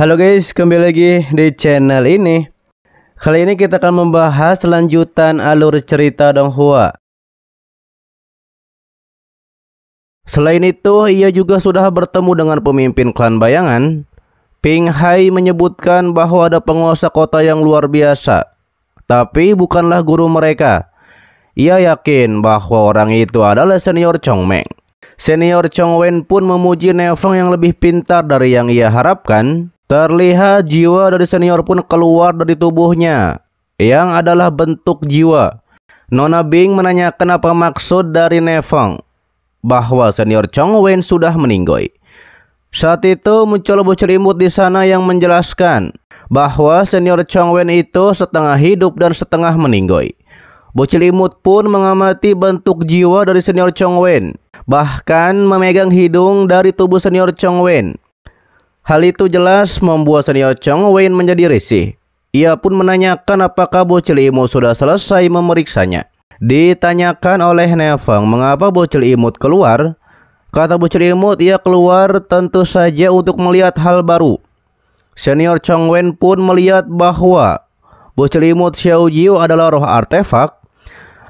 Halo guys, kembali lagi di channel ini. Kali ini kita akan membahas lanjutan alur cerita Donghua. Selain itu, ia juga sudah bertemu dengan pemimpin klan bayangan. Ping Hai menyebutkan bahwa ada penguasa kota yang luar biasa, tapi bukanlah guru mereka. Ia yakin bahwa orang itu adalah senior Chong Meng. Senior Chong Wen pun memuji Nefeng yang lebih pintar dari yang ia harapkan. Terlihat jiwa dari senior pun keluar dari tubuhnya, yang adalah bentuk jiwa. Nona Bing menanyakan apa maksud dari Nefeng, bahwa senior Chong Wen sudah meninggoy. Saat itu muncul bocil imut di sana yang menjelaskan bahwa senior Chong Wen itu setengah hidup dan setengah meninggoy. Bocil imut pun mengamati bentuk jiwa dari senior Chong Wen, bahkan memegang hidung dari tubuh senior Chong Wen. Hal itu jelas membuat senior Chong Wen menjadi risih. Ia pun menanyakan apakah bocil imut sudah selesai memeriksanya. Ditanyakan oleh Nefeng mengapa bocil imut keluar. Kata bocil imut, ia keluar tentu saja untuk melihat hal baru. Senior Chong Wen pun melihat bahwa bocil imut Xiao Jiu adalah roh artefak.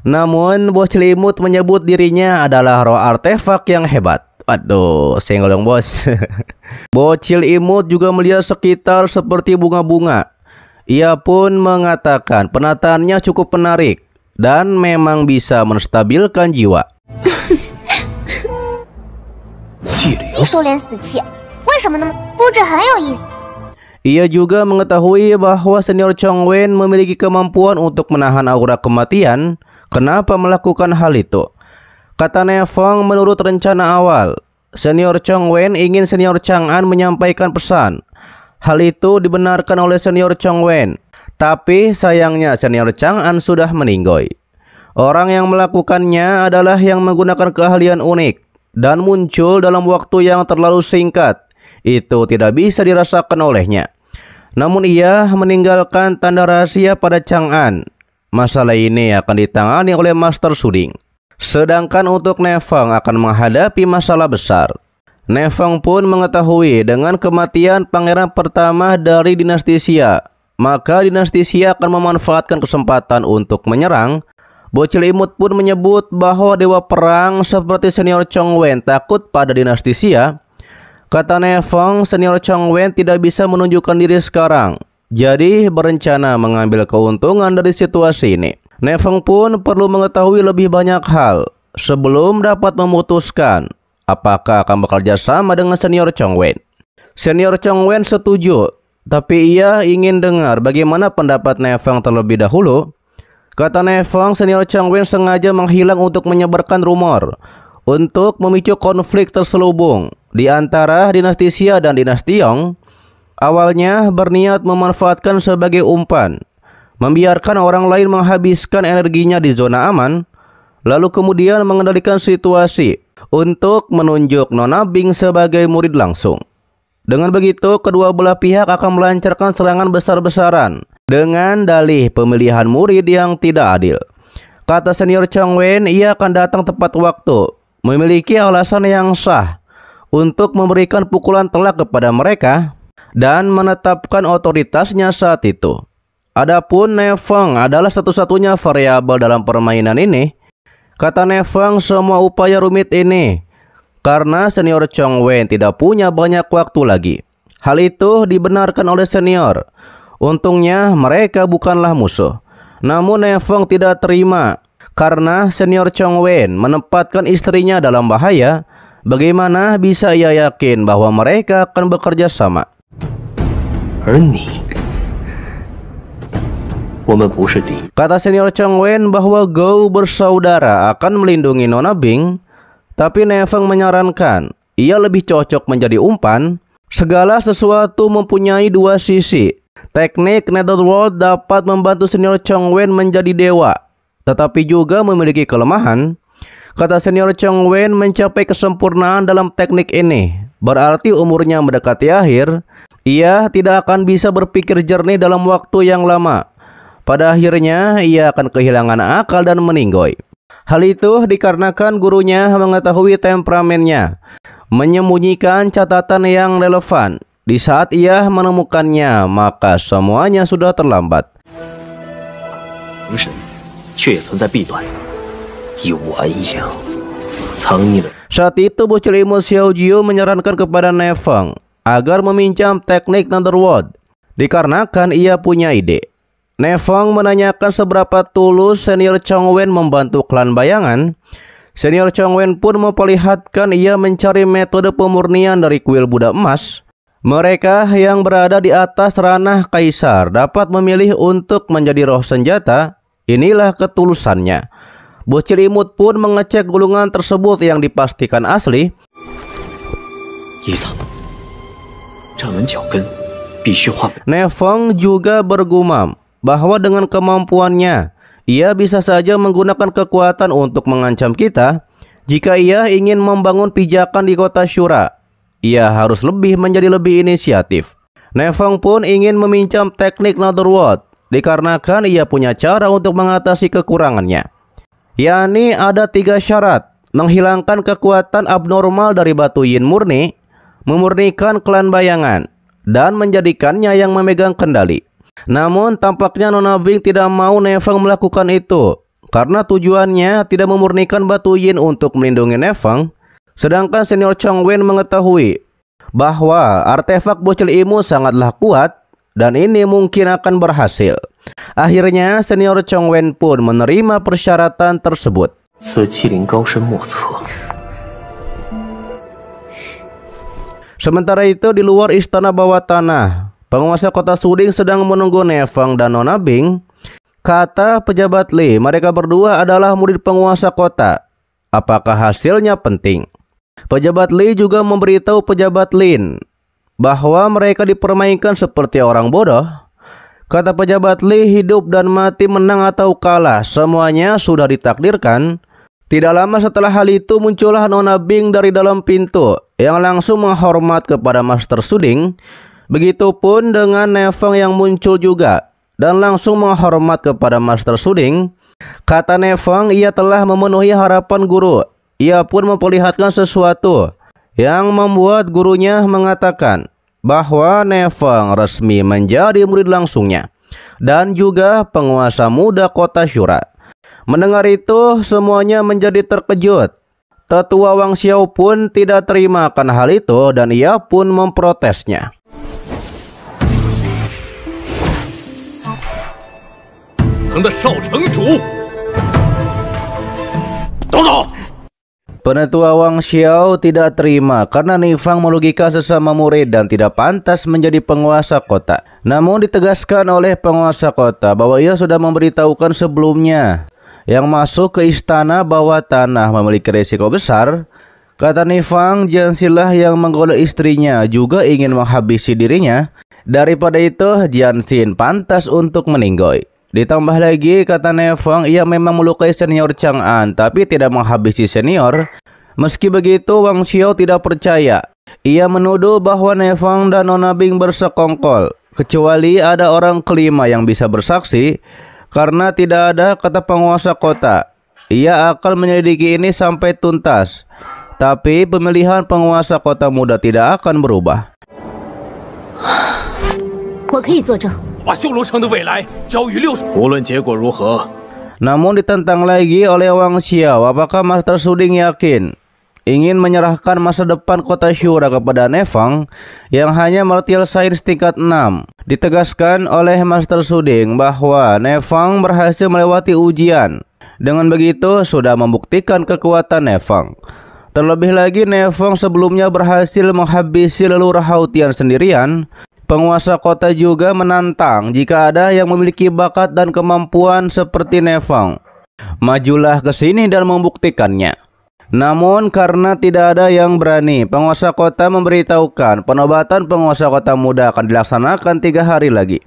Namun bocil imut menyebut dirinya adalah roh artefak yang hebat. Aduh, senggol dong bos. Bocil imut juga melihat sekitar seperti bunga-bunga. Ia pun mengatakan penataannya cukup menarik dan memang bisa menstabilkan jiwa. Ia juga mengetahui bahwa senior Chong Wen memiliki kemampuan untuk menahan aura kematian. Kenapa melakukan hal itu? Kata Nefeng, menurut rencana awal, senior Chong Wen ingin senior Chang'an menyampaikan pesan. Hal itu dibenarkan oleh senior Chong Wen. Tapi sayangnya senior Chang'an sudah meninggoy. Orang yang melakukannya adalah yang menggunakan keahlian unik dan muncul dalam waktu yang terlalu singkat. Itu tidak bisa dirasakan olehnya. Namun ia meninggalkan tanda rahasia pada Chang'an. Masalah ini akan ditangani oleh Master Suding. Sedangkan untuk Nefeng akan menghadapi masalah besar. Nefeng pun mengetahui dengan kematian pangeran pertama dari dinasti Xia, maka dinasti Xia akan memanfaatkan kesempatan untuk menyerang. Bocil imut pun menyebut bahwa dewa perang seperti senior Chong Wen takut pada dinasti Xia. Kata Nefeng, senior Chong Wen tidak bisa menunjukkan diri sekarang, jadi berencana mengambil keuntungan dari situasi ini. Nefeng pun perlu mengetahui lebih banyak hal sebelum dapat memutuskan apakah akan bekerja sama dengan senior Chong Wen. Senior Chong Wen setuju, tapi ia ingin dengar bagaimana pendapat Nefeng terlebih dahulu. Kata Nefeng, senior Chong Wen sengaja menghilang untuk menyebarkan rumor, untuk memicu konflik terselubung di antara dinasti Xia dan dinasti Yong. Awalnya berniat memanfaatkan sebagai umpan, membiarkan orang lain menghabiskan energinya di zona aman, lalu kemudian mengendalikan situasi untuk menunjuk Nona Bing sebagai murid langsung. Dengan begitu, kedua belah pihak akan melancarkan serangan besar-besaran dengan dalih pemilihan murid yang tidak adil. Kata senior Chong Wen, ia akan datang tepat waktu, memiliki alasan yang sah untuk memberikan pukulan telak kepada mereka dan menetapkan otoritasnya saat itu. Adapun Nefeng adalah satu-satunya variabel dalam permainan ini. Kata Nefeng, semua upaya rumit ini karena senior Chong Wen tidak punya banyak waktu lagi. Hal itu dibenarkan oleh senior. Untungnya mereka bukanlah musuh. Namun Nefeng tidak terima karena senior Chong Wen menempatkan istrinya dalam bahaya. Bagaimana bisa ia yakin bahwa mereka akan bekerja sama? Kata senior Chong Wen bahwa Gou bersaudara akan melindungi Nona Bing, tapi Nefeng menyarankan ia lebih cocok menjadi umpan. Segala sesuatu mempunyai dua sisi. Teknik Netherworld dapat membantu senior Chong Wen menjadi dewa, tetapi juga memiliki kelemahan. Kata senior Chong Wen, mencapai kesempurnaan dalam teknik ini berarti umurnya mendekati akhir. Ia tidak akan bisa berpikir jernih dalam waktu yang lama. Pada akhirnya ia akan kehilangan akal dan meninggoy. Hal itu dikarenakan gurunya mengetahui temperamennya, menyembunyikan catatan yang relevan. Di saat ia menemukannya, maka semuanya sudah terlambat. 灵神却也存在弊端，以顽强藏匿了。 Saat itu bocil imut Xiao Jiu menyarankan kepada Ne Feng agar meminjam teknik Netherworld, dikarenakan ia punya ide. Ne Feng menanyakan seberapa tulus senior Chong Wen membantu klan bayangan. Senior Chong Wen pun memperlihatkan ia mencari metode pemurnian dari kuil Buddha emas. Mereka yang berada di atas ranah kaisar dapat memilih untuk menjadi roh senjata. Inilah ketulusannya. Bocil imut pun mengecek gulungan tersebut yang dipastikan asli. 一道站稳脚跟，必须化本。 Ne Feng juga bergumam bahwa dengan kemampuannya, ia bisa saja menggunakan kekuatan untuk mengancam kita. Jika ia ingin membangun pijakan di kota Shura, ia harus menjadi lebih inisiatif. Ne Feng pun ingin meminjam teknik Netherworld, dikarenakan ia punya cara untuk mengatasi kekurangannya. yakni ada 3 syarat: menghilangkan kekuatan abnormal dari batu yin murni, memurnikan klan bayangan, dan menjadikannya yang memegang kendali. Namun tampaknya Nona Bing tidak mau Ne Feng melakukan itu, karena tujuannya tidak memurnikan batu yin untuk melindungi Ne Feng. Sedangkan senior Chong Wen mengetahui bahwa artefak bocil imut sangatlah kuat dan ini mungkin akan berhasil. Akhirnya senior Chong Wen pun menerima persyaratan tersebut. 此麒麟高深莫测。 Sementara itu di luar istana bawah tanah, penguasa kota Suding sedang menunggu Ne Feng dan Nona Bing. Kata pejabat Li, mereka berdua adalah murid penguasa kota. Apakah hasilnya penting? Pejabat Li juga memberitahu pejabat Lin bahwa mereka dipermainkan seperti orang bodoh. Kata pejabat Li, hidup dan mati, menang atau kalah, semuanya sudah ditakdirkan. Tidak lama setelah hal itu muncullah Nona Bing dari dalam pintu yang langsung menghormat kepada Master Suding. Begitupun dengan Ne Feng yang muncul juga dan langsung menghormat kepada Master Suding. Kata Ne Feng, ia telah memenuhi harapan guru. Ia pun memperlihatkan sesuatu yang membuat gurunya mengatakan bahwa Ne Feng resmi menjadi murid langsungnya dan juga penguasa muda kota Shura. Mendengar itu, semuanya menjadi terkejut. Tetua Wang Xiao pun tidak terima akan hal itu dan ia pun memprotesnya. Penetua Wang Xiao tidak terima karena Ne Feng merugikan sesama murid dan tidak pantas menjadi penguasa kota. Namun ditegaskan oleh penguasa kota bahwa ia sudah memberitahukan sebelumnya yang masuk ke istana bawah tanah memiliki risiko besar. Kata Ne Feng, Jianxilah yang menggoda istrinya juga ingin menghabisi dirinya. Daripada itu, Jianxin pantas untuk meninggoy. Ditambah lagi, kata Ne Feng, ia memang melukai senior Chang'an tapi tidak menghabisi senior. Meski begitu, Wang Xiao tidak percaya. Ia menuduh bahwa Ne Feng dan Nona Bing bersekongkol, kecuali ada orang kelima yang bisa bersaksi. Karena tidak ada, kata penguasa kota, ia akan menyelidiki ini sampai tuntas. Tapi pemilihan penguasa kota muda tidak akan berubah. 我可以作证。 无论结果如何， Namun ditentang lagi oleh Wang Xiao, apakah Master Suding yakin ingin menyerahkan masa depan kota Shura kepada Ne Feng yang hanya martial science tingkat 6. Ditegaskan oleh Master Suding bahwa Ne Feng berhasil melewati ujian. Dengan begitu sudah membuktikan kekuatan Ne Feng. Terlebih lagi Ne Feng sebelumnya berhasil menghabisi leluhur Hautian sendirian. Penguasa kota juga menantang jika ada yang memiliki bakat dan kemampuan seperti Ne Feng. Majulah ke sini dan membuktikannya. Namun karena tidak ada yang berani, penguasa kota memberitahukan penobatan penguasa kota muda akan dilaksanakan 3 hari lagi.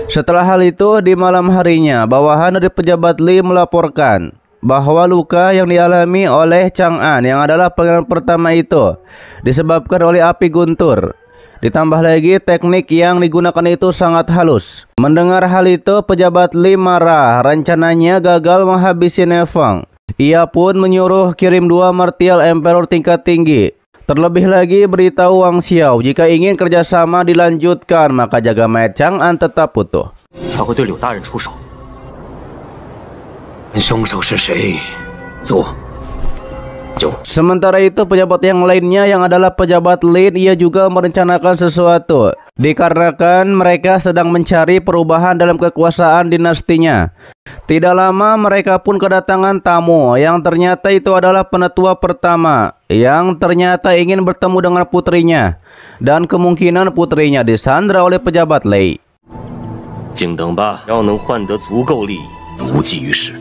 Setelah hal itu, di malam harinya, bawahan dari pejabat Li melaporkan bahwa luka yang dialami oleh Chang'an yang adalah pangeran pertama itu disebabkan oleh api guntur. Ditambah lagi teknik yang digunakan itu sangat halus. Mendengar hal itu, pejabat Li marah. Rencananya gagal menghabisi Ne Feng. Ia pun menyuruh kirim 2 martial emperor tingkat tinggi. Terlebih lagi beritahu Wang Xiao jika ingin kerjasama dilanjutkan maka jaga Mai Chang'an tetap utuh. 才会对柳大人出手。凶手是谁？做。 Sementara itu pejabat yang lainnya yang adalah pejabat Lin, ia juga merencanakan sesuatu. Dikarenakan mereka sedang mencari perubahan dalam kekuasaan dinastinya. Tidak lama mereka pun kedatangan tamu yang ternyata itu adalah penetua pertama yang ternyata ingin bertemu dengan putrinya. Dan kemungkinan putrinya disandra oleh pejabat Lei. 静等吧，要能换得足够利益，无济于事。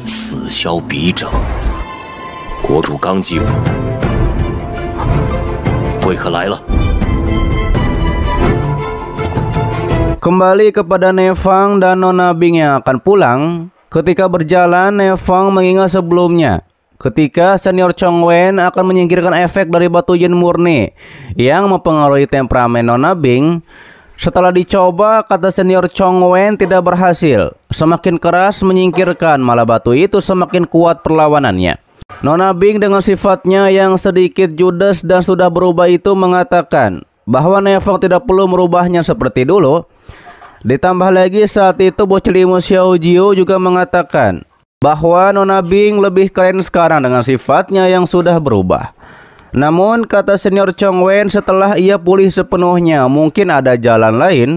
此消彼长。 国主刚继位，贵客来了。 Kembali kepada Ne Feng dan Nona Bing yang akan pulang. Ketika berjalan, Ne Feng mengingat sebelumnya ketika senior Chong Wen akan menyingkirkan efek dari batu yin murni yang mempengaruhi temperamen Nona Bing. Setelah dicoba, kata senior Chong Wen tidak berhasil. Semakin keras menyingkirkan, malah batu itu semakin kuat perlawanannya. Nona Bing dengan sifatnya yang sedikit judes dan sudah berubah itu mengatakan bahwa Ne Feng tidak perlu merubahnya seperti dulu. Ditambah lagi saat itu bocil ilmu Xiao Jiu juga mengatakan bahwa Nona Bing lebih keren sekarang dengan sifatnya yang sudah berubah. Namun kata senior Chong Wen setelah ia pulih sepenuhnya mungkin ada jalan lain.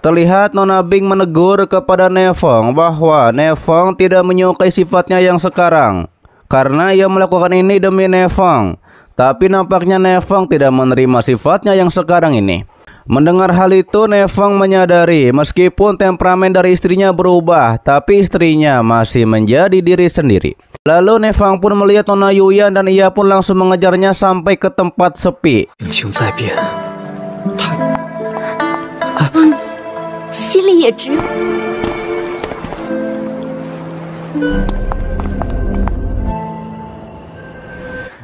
Terlihat Nona Bing menegur kepada Ne Feng bahwa Ne Feng tidak menyukai sifatnya yang sekarang karena ia melakukan ini demi Ne Feng. Tapi nampaknya Ne Feng tidak menerima sifatnya yang sekarang ini. Mendengar hal itu, Ne Feng menyadari meskipun temperamen dari istrinya berubah, tapi istrinya masih menjadi diri sendiri. Lalu Ne Feng pun melihat Nona Yuyan dan ia pun langsung mengejarnya sampai ke tempat sepi. 心里也直。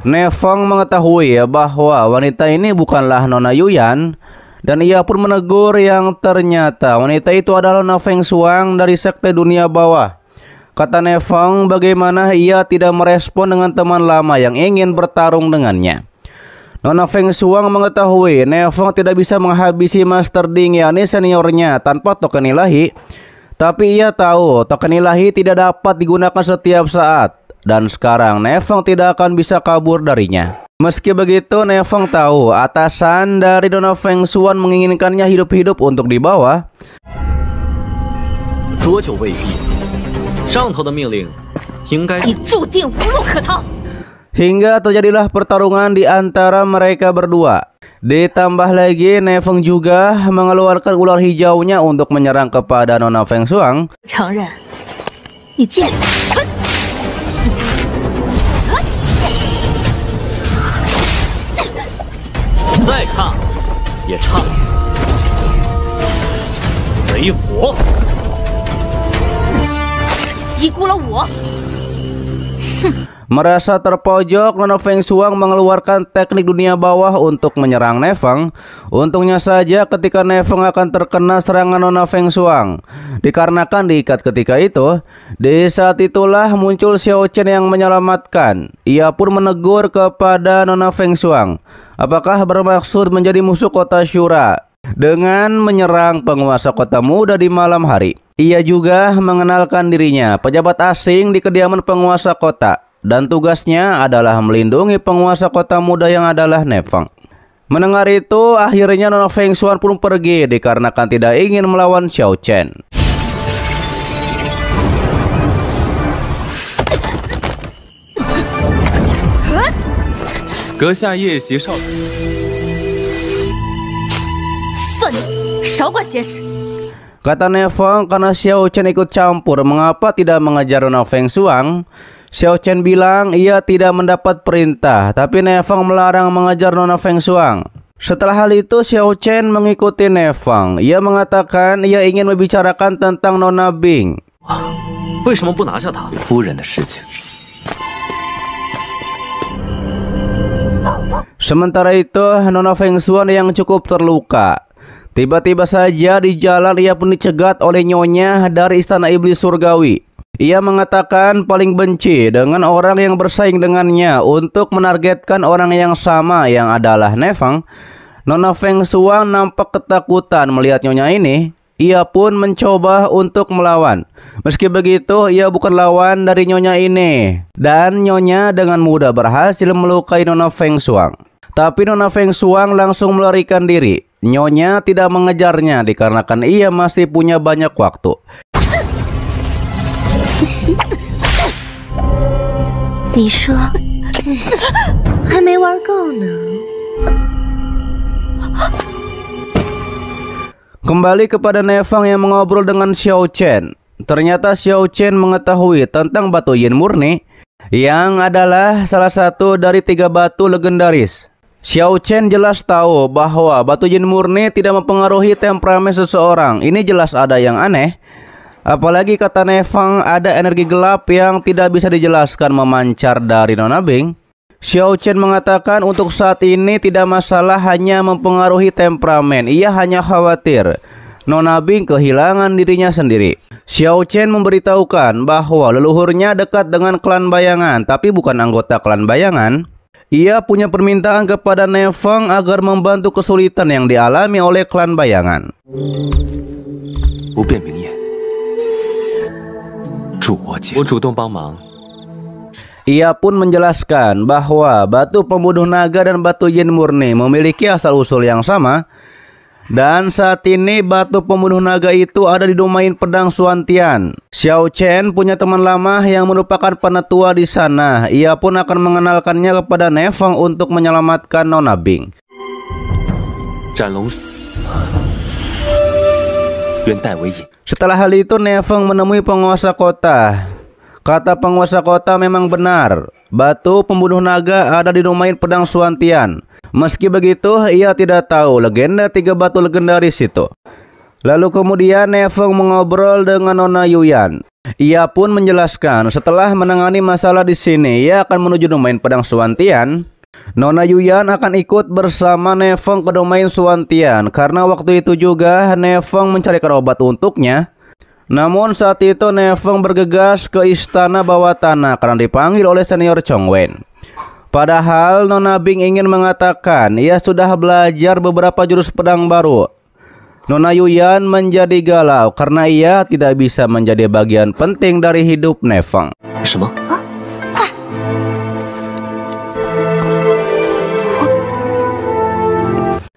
Ne Feng mengetahui bahwa wanita ini bukanlah Nona Yuyan dan ia pun menegur yang ternyata wanita itu adalah Nona Feng Shuang dari sekte dunia bawah. Kata Ne Feng bagaimana ia tidak merespon dengan teman lama yang ingin bertarung dengannya. Nona Feng Shuang mengetahui Ne Feng tidak bisa menghabisi Master Ding yakni seniornya tanpa token ilahi. Tapi ia tahu token ilahi tidak dapat digunakan setiap saat. Dan sekarang Ne Feng tidak akan bisa kabur darinya. Meski begitu Ne Feng tahu atasan dari Nona Feng Shuang menginginkannya hidup-hidup untuk dibawa. 浊酒未毕，上头的命令应该。你注定无路可逃。 Hingga terjadilah pertarungan di antara mereka berdua. Ditambah lagi Ne Feng juga mengeluarkan ular hijaunya untuk menyerang kepada Nona Feng Shuang. 承认，你尽力。 再看也差不多。为火，低估了我。 Merasa terpojok, Nona Feng Shuang mengeluarkan teknik dunia bawah untuk menyerang Ne Feng. Untungnya saja ketika Ne Feng akan terkena serangan Nona Feng Shuang. Dikarenakan diikat ketika itu, di saat itulah muncul Xiao Chen yang menyelamatkan. Ia pun menegur kepada Nona Feng Shuang, apakah bermaksud menjadi musuh kota Shura dengan menyerang penguasa kota muda di malam hari. Ia juga mengenalkan dirinya pejabat asing di kediaman penguasa kota. Dan tugasnya adalah melindungi penguasa kota muda yang adalah Ne Feng. Mendengar itu, akhirnya Nona Feng Shuang pun pergi dikarenakan tidak ingin melawan Xiao Chen. Kata Ne Feng karena Xiao Chen ikut campur, mengapa tidak mengejar Nona Feng Shuang? Xiao Chen bilang ia tidak mendapat perintah, tapi Ne Feng melarang mengejar Nona Feng Shuang. Setelah hal itu, Xiao Chen mengikuti Ne Feng. Ia mengatakan ia ingin membicarakan tentang Nona Bing. 为什么不拿下他？夫人的事情。 Sementara itu, Nona Feng Xuan yang cukup terluka. Tiba-tiba saja di jalan ia pun dicegat oleh nyonya dari istana iblis surgawi. Ia mengatakan paling benci dengan orang yang bersaing dengannya untuk menargetkan orang yang sama yang adalah Nefeng. Nona Feng Xuan nampak ketakutan melihat nyonya ini. Ia pun mencoba untuk melawan. Meski begitu, ia bukan lawan dari nyonya ini. Dan nyonya dengan mudah berhasil melukai Nona Feng Xuan. Tapi Nona Feng Xuan langsung melarikan diri. Nyonya tidak mengejarnya dikarenakan ia masih punya banyak waktu. 你说还没玩够呢。 Kembali kepada Nefeng yang mengobrol dengan Xiao Chen. Ternyata Xiao Chen mengetahui tentang batu yin murni yang adalah salah satu dari 3 batu legendaris. Xiao Chen jelas tahu bahwa batu yin murni tidak mempengaruhi temperamen seseorang. Ini jelas ada yang aneh. Apalagi kata Nefeng ada energi gelap yang tidak bisa dijelaskan memancar dari Nona Bing. Xiao Chen mengatakan untuk saat ini tidak masalah hanya mempengaruhi temperamen. Ia hanya khawatir Nona Bing kehilangan dirinya sendiri. Xiao Chen memberitahukan bahwa leluhurnya dekat dengan klan bayangan, tapi bukan anggota klan bayangan. Ia punya permintaan kepada Nefeng agar membantu kesulitan yang dialami oleh klan bayangan. 不便明言，助我解。我主动帮忙。 Ia pun menjelaskan bahwa batu pembunuh naga dan batu yin murni memiliki asal-usul yang sama. Dan saat ini batu pembunuh naga itu ada di domain pedang Xuantian. Xiao Chen punya teman lama yang merupakan penetua di sana. Ia pun akan mengenalkannya kepada Nefeng untuk menyelamatkan Nona Bing. 斩龙，愿代为引。 Setelah hal itu Nefeng menemui penguasa kota. Kata penguasa kota memang benar. Batu pembunuh naga ada di domain pedang Xuantian. Meski begitu, ia tidak tahu legenda 3 batu legendaris itu. Lalu kemudian Nefeng mengobrol dengan Nona Yuyan. Ia pun menjelaskan setelah menangani masalah di sini, ia akan menuju domain pedang Xuantian. Nona Yuyan akan ikut bersama Nefeng ke domain Xuantian karena waktu itu juga Nefeng mencarikan obat untuknya. Namun saat itu Nefeng bergegas ke istana bawah tanah karena dipanggil oleh senior Chong Wen. Padahal Nona Bing ingin mengatakan ia sudah belajar beberapa jurus pedang baru. Nona Yuyan menjadi galau karena ia tidak bisa menjadi bagian penting dari hidup Nefeng. 什么？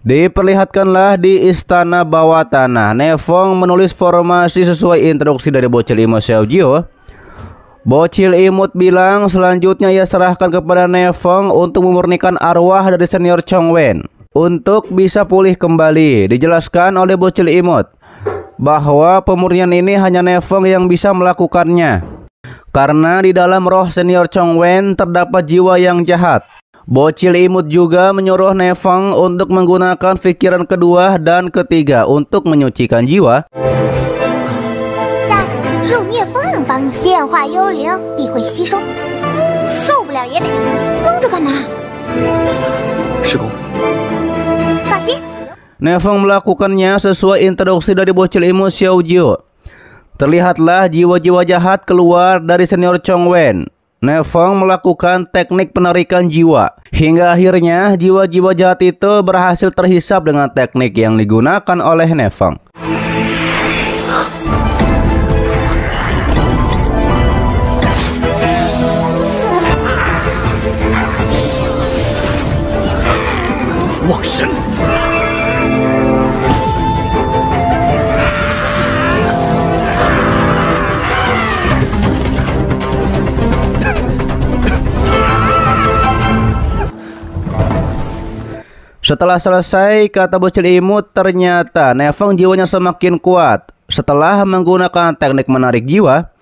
Diperlihatkanlah di istana bawah tanah. Nefeng menulis formasi sesuai instruksi dari bocil imut Xiaojio. Bocil imut bilang selanjutnya ia serahkan kepada Nefeng untuk memurnikan arwah dari senior Chong Wen untuk bisa pulih kembali. Dijelaskan oleh bocil imut bahwa pemurnian ini hanya Nefeng yang bisa melakukannya karena di dalam roh senior Chong Wen terdapat jiwa yang jahat. Bocil imut juga menyuruh Nefeng untuk menggunakan pikiran kedua dan ketiga untuk menyucikan jiwa. 只有聂风能帮你炼化幽灵，必会吸收，受不了也得疯着干嘛？师公， 放心， Nefeng melakukannya sesuai instruksi dari bocil imut Xiaojio. Terlihatlah jiwa-jiwa jahat keluar dari senior Chong Wen. Nefeng melakukan teknik penarikan jiwa. Hingga akhirnya jiwa-jiwa jahat itu berhasil terhisap dengan teknik yang digunakan oleh Nefeng.忘神。 Setelah selesai, kata bocil imut, ternyata Nefeng jiwanya semakin kuat. Setelah menggunakan teknik menarik jiwa,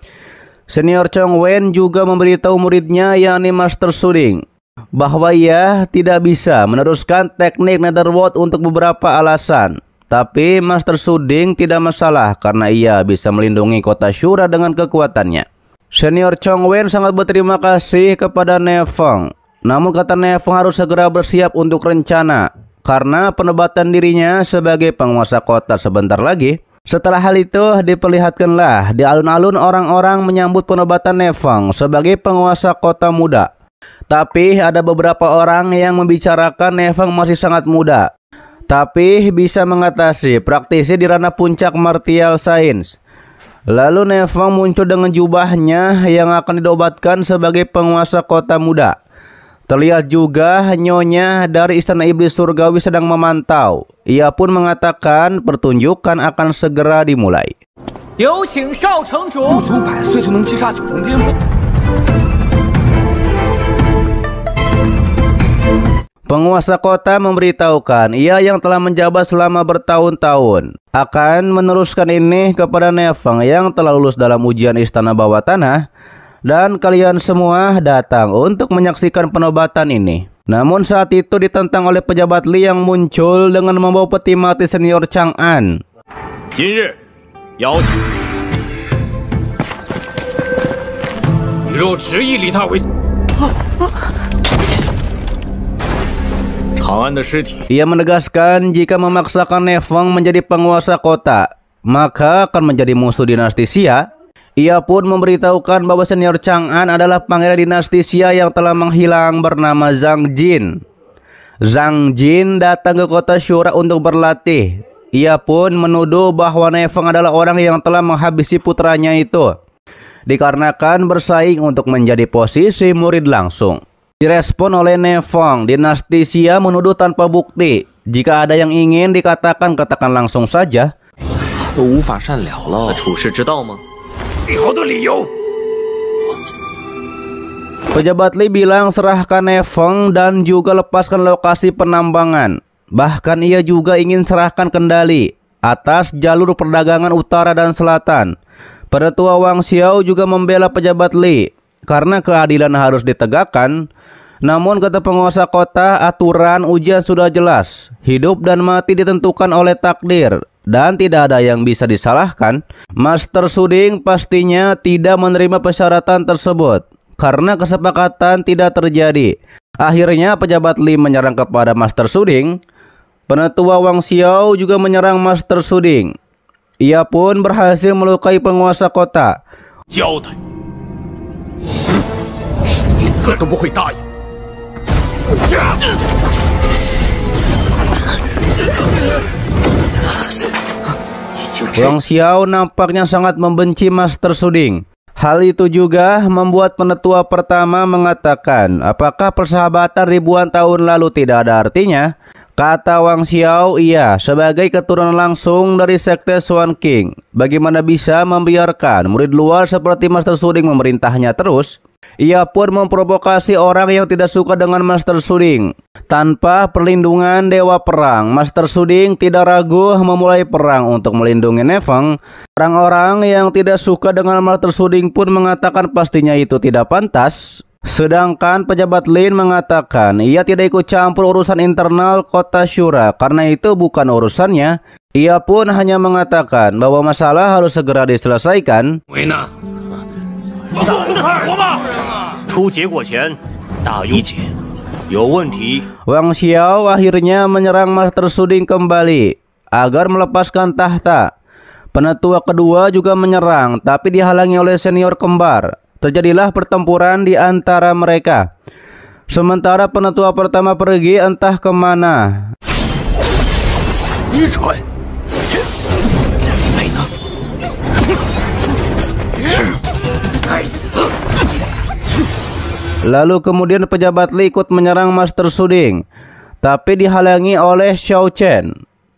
senior Chong Wen juga memberitahu muridnya yakni Master Suding bahwa ia tidak bisa meneruskan teknik Netherworld untuk beberapa alasan. Tapi Master Suding tidak masalah karena ia bisa melindungi kota Shura dengan kekuatannya. Senior Chong Wen sangat berterima kasih kepada Ne Feng. Namun kata Ne Feng harus segera bersiap untuk rencana karena penobatan dirinya sebagai penguasa kota sebentar lagi. Setelah hal itu diperlihatkanlah di alun-alun orang-orang menyambut penobatan Ne Feng sebagai penguasa kota muda. Tapi ada beberapa orang yang membicarakan Ne Feng masih sangat muda, tapi bisa mengatasi praktisi di ranah puncak martial science. Lalu Ne Feng muncul dengan jubahnya yang akan didobatkan sebagai penguasa kota muda. Terlihat juga nyonya dari Istana Iblis Surgawi sedang memantau. Ia pun mengatakan pertunjukan akan segera dimulai. Penguasa kota memberitahukan ia yang telah menjabat selama bertahun-tahun akan meneruskan ini kepada Ne Feng yang telah lulus dalam ujian istana bawah tanah. Dan kalian semua datang untuk menyaksikan penobatan ini. Namun saat itu ditentang oleh pejabat Li yang muncul dengan membawa peti mati senior Chang'an. Ia menegaskan jika memaksakan Ne Feng menjadi penguasa kota, maka akan menjadi musuh dinasti Xia. Ia pun memberitahukan bahwa senior Chang'an adalah pangeran dinasti Xia yang telah menghilang bernama Zhang Jin. Zhang Jin datang ke kota Shura untuk berlatih. Ia pun menuduh bahwa Ne Feng adalah orang yang telah menghabisi putranya itu, dikarenakan bersaing untuk menjadi posisi murid langsung. Direspon oleh Ne Feng, dinasti Xia menuduh tanpa bukti. Jika ada yang ingin dikatakan, katakan langsung saja. Pejabat Li bilang serahkan Ne Feng dan juga lepaskan lokasi penambangan. Bahkan ia juga ingin serahkan kendali atas jalur perdagangan utara dan selatan. Penetua Wang Xiao juga membela pejabat Li karena keadilan harus ditegakkan. Namun kata penguasa kota, aturan ujian sudah jelas. Hidup dan mati ditentukan oleh takdir dan tidak ada yang bisa disalahkan. Master Suding pastinya tidak menerima persyaratan tersebut karena kesepakatan tidak terjadi. Akhirnya pejabat Li menyerang kepada Master Suding. Penetua Wang Xiao juga menyerang Master Suding. Ia pun berhasil melukai penguasa kota. Wang Xiao nampaknya sangat membenci Master Suding. Hal itu juga membuat penetua pertama mengatakan, apakah persahabatan ribuan tahun lalu tidak ada artinya? Kata Wang Xiao, iya, sebagai keturunan langsung dari sekte Swan King, bagaimana bisa membiarkan murid luar seperti Master Suding memerintahnya terus? Ia pun memprovokasi orang yang tidak suka dengan Master Suding. Tanpa perlindungan Dewa Perang, Master Suding tidak ragu memulai perang untuk melindungi Ne Feng. Orang-orang yang tidak suka dengan Master Suding pun mengatakan pastinya itu tidak pantas. Sedangkan pejabat Lin mengatakan ia tidak ikut campur urusan internal kota Shura karena itu bukan urusannya. Ia pun hanya mengatakan bahwa masalah harus segera diselesaikan. Wang Xiao akhirnya menyerang Master Suding kembali agar melepaskan tahta. Penetua kedua juga menyerang tapi dihalangi oleh senior kembar. Terjadilah pertempuran di antara mereka. Sementara penetua pertama pergi entah kemana. Lalu kemudian pejabat Li ikut menyerang Master Suding, tapi dihalangi oleh Xiao Chen.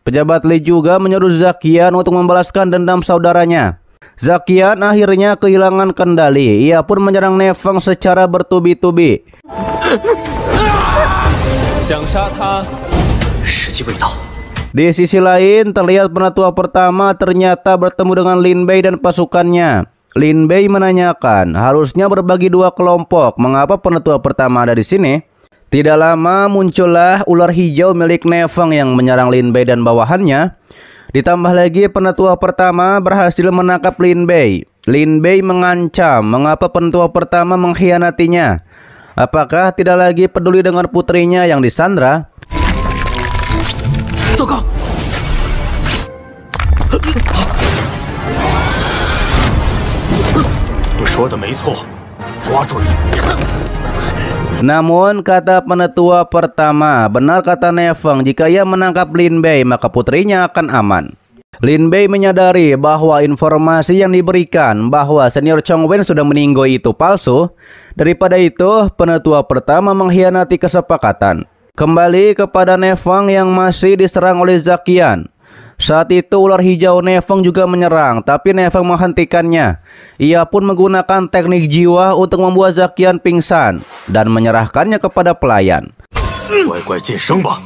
Pejabat Li juga menyuruh Zaqian untuk membalaskan dendam saudaranya. Zaqian akhirnya kehilangan kendali. Ia pun menyerang Ne Feng secara bertubi-tubi. Di sisi lain, terlihat penetua pertama ternyata bertemu dengan Lin Bei dan pasukannya. Lin Bei menanyakan, harusnya berbagi dua kelompok. Mengapa penetua pertama ada di sini? Tidak lama muncullah ular hijau milik Nefeng yang menyerang Lin Bei dan bawahannya. Ditambah lagi penetua pertama berhasil menangkap Lin Bei. Lin Bei mengancam mengapa penetua pertama mengkhianatinya. Apakah tidak lagi peduli dengan putrinya yang disandra? 糟糕！ 你说的没错，抓住你！ Namun kata penetua pertama, benar kata Nefeng, jika ia menangkap Lin Bei maka putrinya akan aman. Lin Bei menyadari bahwa informasi yang diberikan bahwa senior Chong Wen sudah meninggal itu palsu. Daripada itu, penetua pertama mengkhianati kesepakatan. Kembali kepada Nefeng yang masih diserang oleh Zaqian. Saat itu ular hijau Nefeng juga menyerang, tapi Nefeng menghentikannya. Ia pun menggunakan teknik jiwa untuk membuat Zaqian pingsan dan menyerahkannya kepada pelayan. 乖乖晋升吧！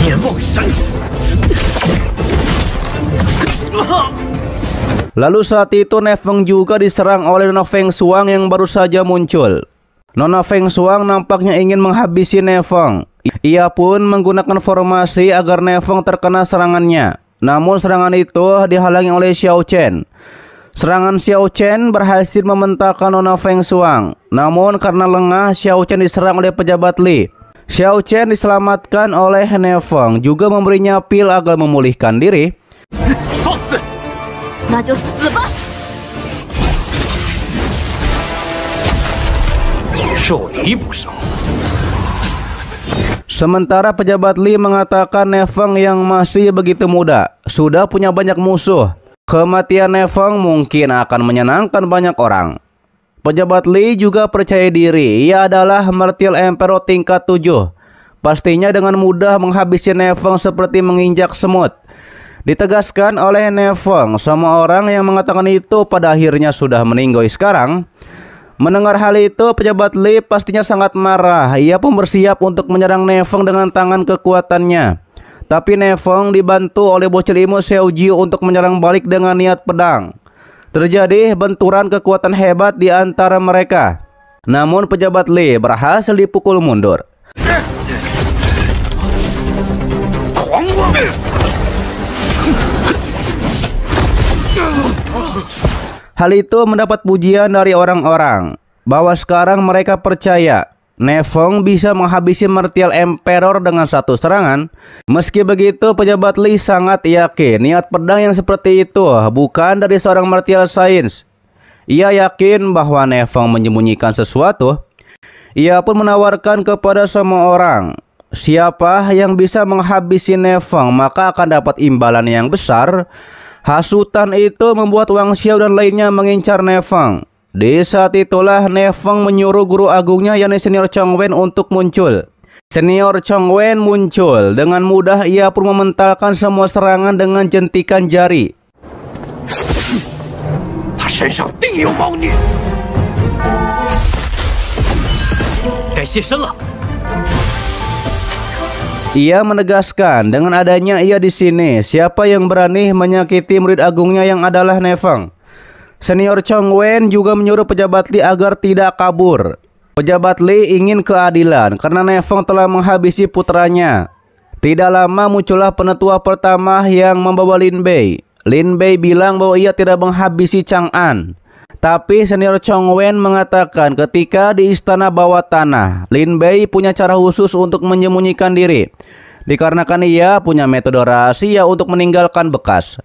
念望山。 Lalu saat itu Nefeng juga diserang oleh Nona Feng Shuang yang baru saja muncul. Nona Feng Shuang nampaknya ingin menghabisi Nefeng. Ia pun menggunakan formasi agar Nefeng terkena serangannya. Namun serangan itu dihalangi oleh Xiao Chen. Serangan Xiao Chen berhasil mementalkan Nona Feng Shuang. Namun karena lengah, Xiao Chen diserang oleh pejabat Li. Xiao Chen diselamatkan oleh Nefeng, juga memberinya pil agar memulihkan diri. 放肆！那就死吧！ 受敌不少。 Sementara pejabat Li mengatakan Nefeng yang masih begitu muda sudah punya banyak musuh. Kematian Nefeng mungkin akan menyenangkan banyak orang. Pejabat Li juga percaya diri, ia adalah Martial Emperor tingkat 7. Pastinya dengan mudah menghabisi Nefeng seperti menginjak semut. Ditegaskan oleh Nefeng, semua orang yang mengatakan itu pada akhirnya sudah meninggal sekarang. Mendengar hal itu, pejabat Li pastinya sangat marah. Ia pun bersiap untuk menyerang Nefeng dengan tangan kekuatannya. Tapi Nefeng dibantu oleh bocil ilmu Xiao Jiu untuk menyerang balik dengan niat pedang. Terjadi benturan kekuatan hebat di antara mereka. Namun pejabat Li berhasil dipukul mundur. Hal itu mendapat pujian dari orang-orang bahwa sekarang mereka percaya Nefeng bisa menghabisi Martial Emperor dengan satu serangan. Meski begitu, pejabat Li sangat yakin niat pedang yang seperti itu bukan dari seorang martial science. Ia yakin bahwa Nefeng menyembunyikan sesuatu. Ia pun menawarkan kepada semua orang, siapa yang bisa menghabisi Nefeng maka akan dapat imbalan yang besar. Hasutan itu membuat Wang Xiao dan lainnya mengincar Nefeng. Di saat itulah Nefeng menyuruh guru agungnya yakni senior Chong Wen untuk muncul. Senior Chong Wen muncul. Dengan mudah ia pun mementalkan semua serangan dengan jentikan jari. 他身上定有猫腻，该现身了。 Ia menegaskan dengan adanya ia di sini, siapa yang berani menyakiti murid agungnya yang adalah Nefeng. Senior Chong Wen juga menyuruh pejabat Li agar tidak kabur. Pejabat Li ingin keadilan karena Nefeng telah menghabisi putranya. Tidak lama muncullah penetua pertama yang membawa Lin Bei. Lin Bei bilang bahwa ia tidak menghabisi Chang'an. Tapi senior Chong Wen mengatakan ketika di istana bawah tanah, Lin Bei punya cara khusus untuk menyembunyikan diri. Dikarenakan ia punya metode rahasia untuk meninggalkan bekas.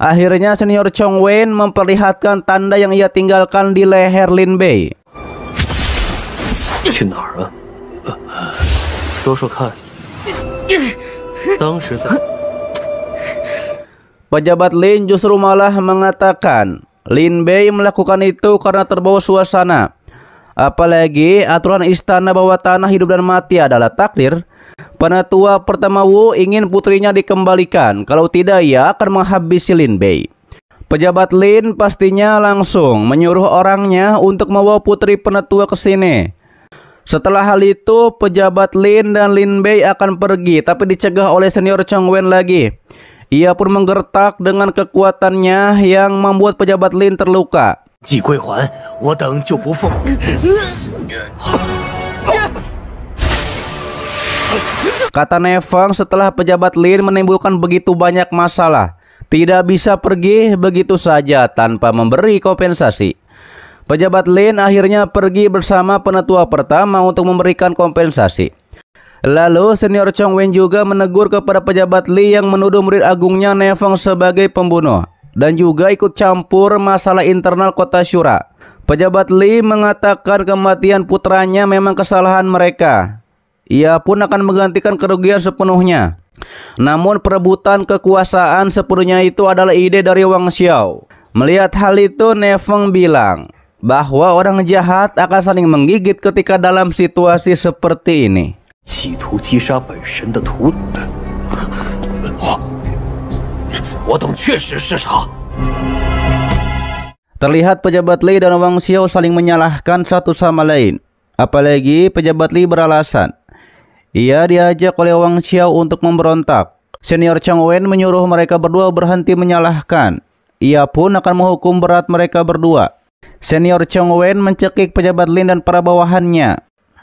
Akhirnya senior Chong Wen memperlihatkan tanda yang ia tinggalkan di leher Lin Bei. 去哪儿啊？说说看，当时在 Pejabat Lin justru malah mengatakan Lin Bei melakukan itu karena terbawa suasana. Apalagi aturan istana bawah tanah hidup dan mati adalah takdir. Penetua pertama Wu ingin putrinya dikembalikan. Kalau tidak ia akan menghabisi Lin Bei. Pejabat Lin pastinya langsung menyuruh orangnya untuk membawa putri penetua ke sini. Setelah hal itu, pejabat Lin dan Lin Bei akan pergi, tapi dicegah oleh senior Chong Wen lagi. Ia pun menggertak dengan kekuatannya yang membuat pejabat Lin terluka. 季归还，我等就不奉。Kata Nefeng setelah pejabat Lin menimbulkan begitu banyak masalah, tidak bisa pergi begitu saja tanpa memberi kompensasi. Pejabat Lin akhirnya pergi bersama penetua pertama untuk memberikan kompensasi. Lalu senior Chong Wen juga menegur kepada pejabat Li yang menuduh murid agungnya Nefeng sebagai pembunuh dan juga ikut campur masalah internal kota Shura. Pejabat Li mengatakan kematian putranya memang kesalahan mereka. Ia pun akan menggantikan kerugian sepenuhnya. Namun perebutan kekuasaan sepenuhnya itu adalah ide dari Wang Xiao. Melihat hal itu, Nefeng bilang bahwa orang jahat akan saling menggigit ketika dalam situasi seperti ini. 企图击杀本神的徒，我等确实失察。 Terlihat pejabat Li dan Wang Xiao saling menyalahkan satu sama lain. Apalagi pejabat Li beralasan ia diajak oleh Wang Xiao untuk memberontak. Senior Chong Wen menyuruh mereka berdua berhenti menyalahkan. Ia pun akan menghukum berat mereka berdua. Senior Chong Wen mencekik pejabat Lin dan para bawahannya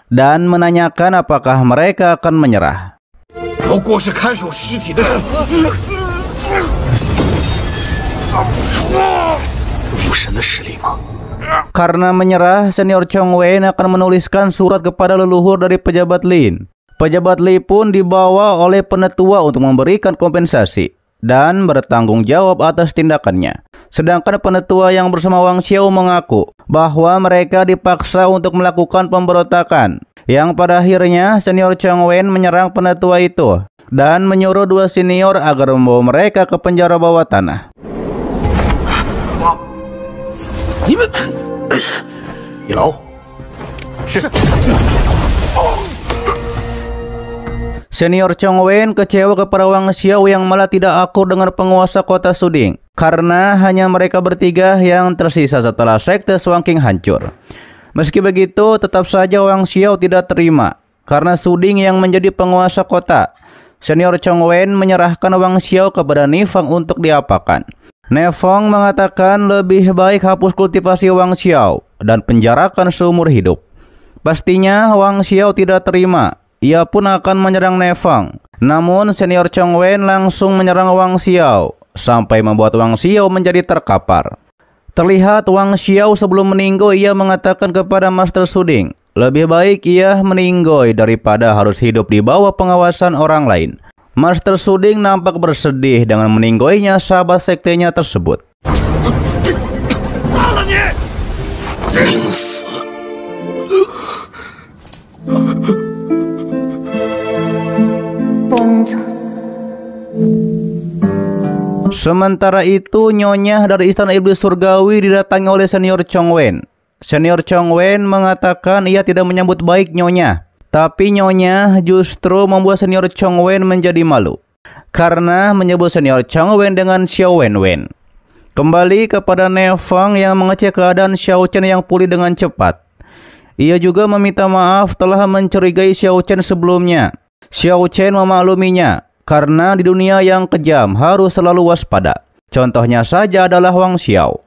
dan menanyakan apakah mereka akan menyerah. Karena menyerah, Senior Chong Wen akan menuliskan surat kepada leluhur dari pejabat Lin. Pejabat Li pun dibawa oleh penetua untuk memberikan kompensasi dan bertanggung jawab atas tindakannya. Sedangkan penetua yang bersama Wang Xiao mengaku bahwa mereka dipaksa untuk melakukan pemberontakan. Yang pada akhirnya Senior Chong Wen menyerang penetua itu dan menyuruh dua senior agar membawa mereka ke penjara bawah tanah. Senior Chong Wen kecewa kepada Wang Xiao yang malah tidak akur dengan penguasa kota Suding, karena hanya mereka bertiga yang tersisa setelah sekte Swanking hancur. Meski begitu, tetap saja Wang Xiao tidak terima karena Suding yang menjadi penguasa kota. Senior Chong Wen menyerahkan Wang Xiao kepada Nifeng untuk diapakan. Nefeng mengatakan lebih baik hapus kultivasi Wang Xiao dan penjarakan seumur hidup. Pastinya Wang Xiao tidak terima. Ia pun akan menyerang Nefeng. Namun Senior Chong Wen langsung menyerang Wang Xiao sampai membuat Wang Xiao menjadi terkapar. Terlihat Wang Xiao sebelum meninggal ia mengatakan kepada Master Suding, lebih baik ia meninggal daripada harus hidup di bawah pengawasan orang lain. Master Suding nampak bersedih dengan meninggalnya sahabat sektenya tersebut. Sementara itu, Nyonya dari Istana Iblis Surgawi didatangi oleh Senior Chong Wen. Senior Chong Wen mengatakan ia tidak menyambut baik Nyonya. Tapi Nyonya justru membuat Senior Chong Wen menjadi malu karena menyebut Senior Chong Wen dengan Xiao Wen Wen. Kembali kepada Nefeng yang mengecek keadaan Xiao Chen yang pulih dengan cepat. Ia juga meminta maaf telah mencurigai Xiao Chen sebelumnya. Xiao Chen memakluminya karena di dunia yang kejam harus selalu waspada. Contohnya saja adalah Wang Xiao.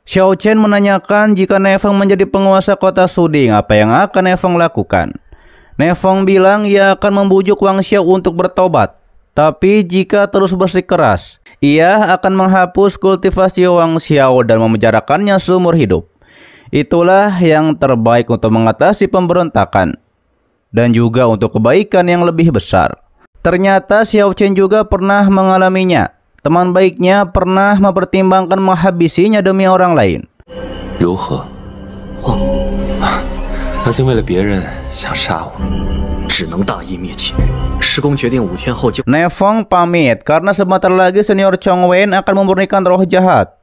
Xiao Chen menanyakan jika Nefeng menjadi penguasa kota Suding, apa yang akan Nefeng lakukan. Nefeng bilang ia akan membujuk Wang Xiao untuk bertobat. Tapi jika terus bersikeras, ia akan menghapus kultivasi Wang Xiao dan memenjarakannya seumur hidup. Itulah yang terbaik untuk mengatasi pemberontakan dan juga untuk kebaikan yang lebih besar. Ternyata Xiao Chen juga pernah mengalaminya. Teman baiknya pernah mempertimbangkan menghabisinya demi orang lain. Nefeng pamit karena sebentar lagi Senior Chong Wen akan memurnikan roh jahat.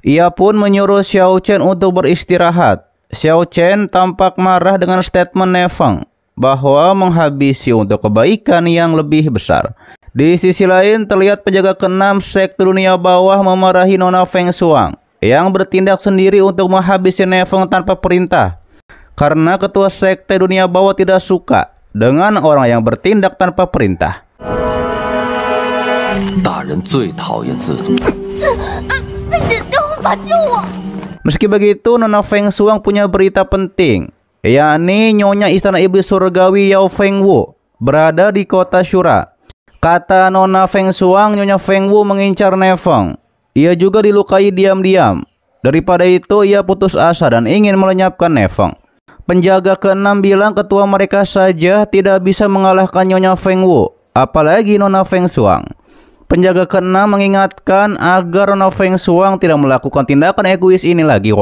Ia pun menyuruh Xiao Chen untuk beristirahat. Xiao Chen tampak marah dengan statement Nefeng bahwa menghabisi untuk kebaikan yang lebih besar. Di sisi lain, terlihat penjaga keenam sekte dunia bawah memarahi Nona Feng Shuang yang bertindak sendiri untuk menghabisi Nefeng tanpa perintah. Karena ketua sekte dunia bawah tidak suka dengan orang yang bertindak tanpa perintah. Meski begitu, Nona Feng Shuang punya berita penting, yakni Nyonya Istana Iblis Surgawi Yao Feng Wu berada di kota Shura. Kata Nona Feng Shuang, Nyonya Feng Wu mengincar Ne-Feng. Ia juga dilukai diam-diam. Daripada itu, ia putus asa dan ingin melenyapkan Ne-Feng. Penjaga ke-6 bilang ketua mereka saja tidak bisa mengalahkan Nyonya Feng Wu, apalagi Nona Feng Shuang. Penjaga ke-6 mengingatkan agar Nona Feng Shuang tidak melakukan tindakan egois ini lagi.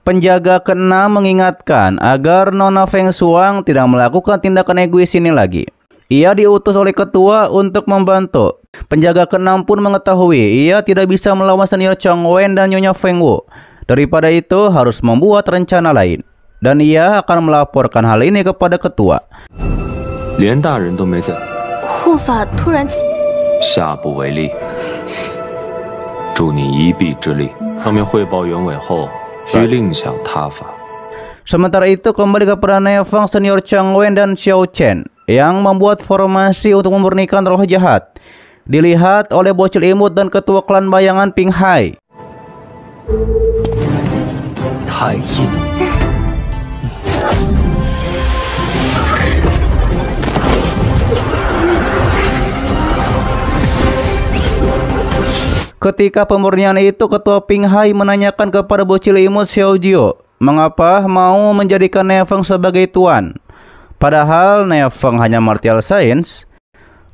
Penjaga ke-6 mengingatkan agar Nona Feng Shuang tidak melakukan tindakan egois ini lagi. Ia diutus oleh ketua untuk membantu. Penjaga ke-6 pun mengetahui ia tidak bisa melawan senior Chong Wen dan Nyonya Feng Wu. Daripada itu harus membuat rencana lain. Dan ia akan melaporkan hal ini kepada ketua. 连大人都没在， 护法突然 下不为例。助你一臂之力，上面汇报原委后，需另想他法。 Sementara itu kembali kepada Ne-Feng, senior Chong Wen dan Xiao Chen yang membuat formasi untuk memurnikan roh jahat. Dilihat oleh bocil imut dan ketua klan bayangan Ping Hai. 太阴， Ketika pemurnian itu, ketua Ping Hai menanyakan kepada bocil imut Xiao Jio, mengapa mau menjadikan Ne-Feng sebagai tuan. Padahal Ne-Feng hanya martial science.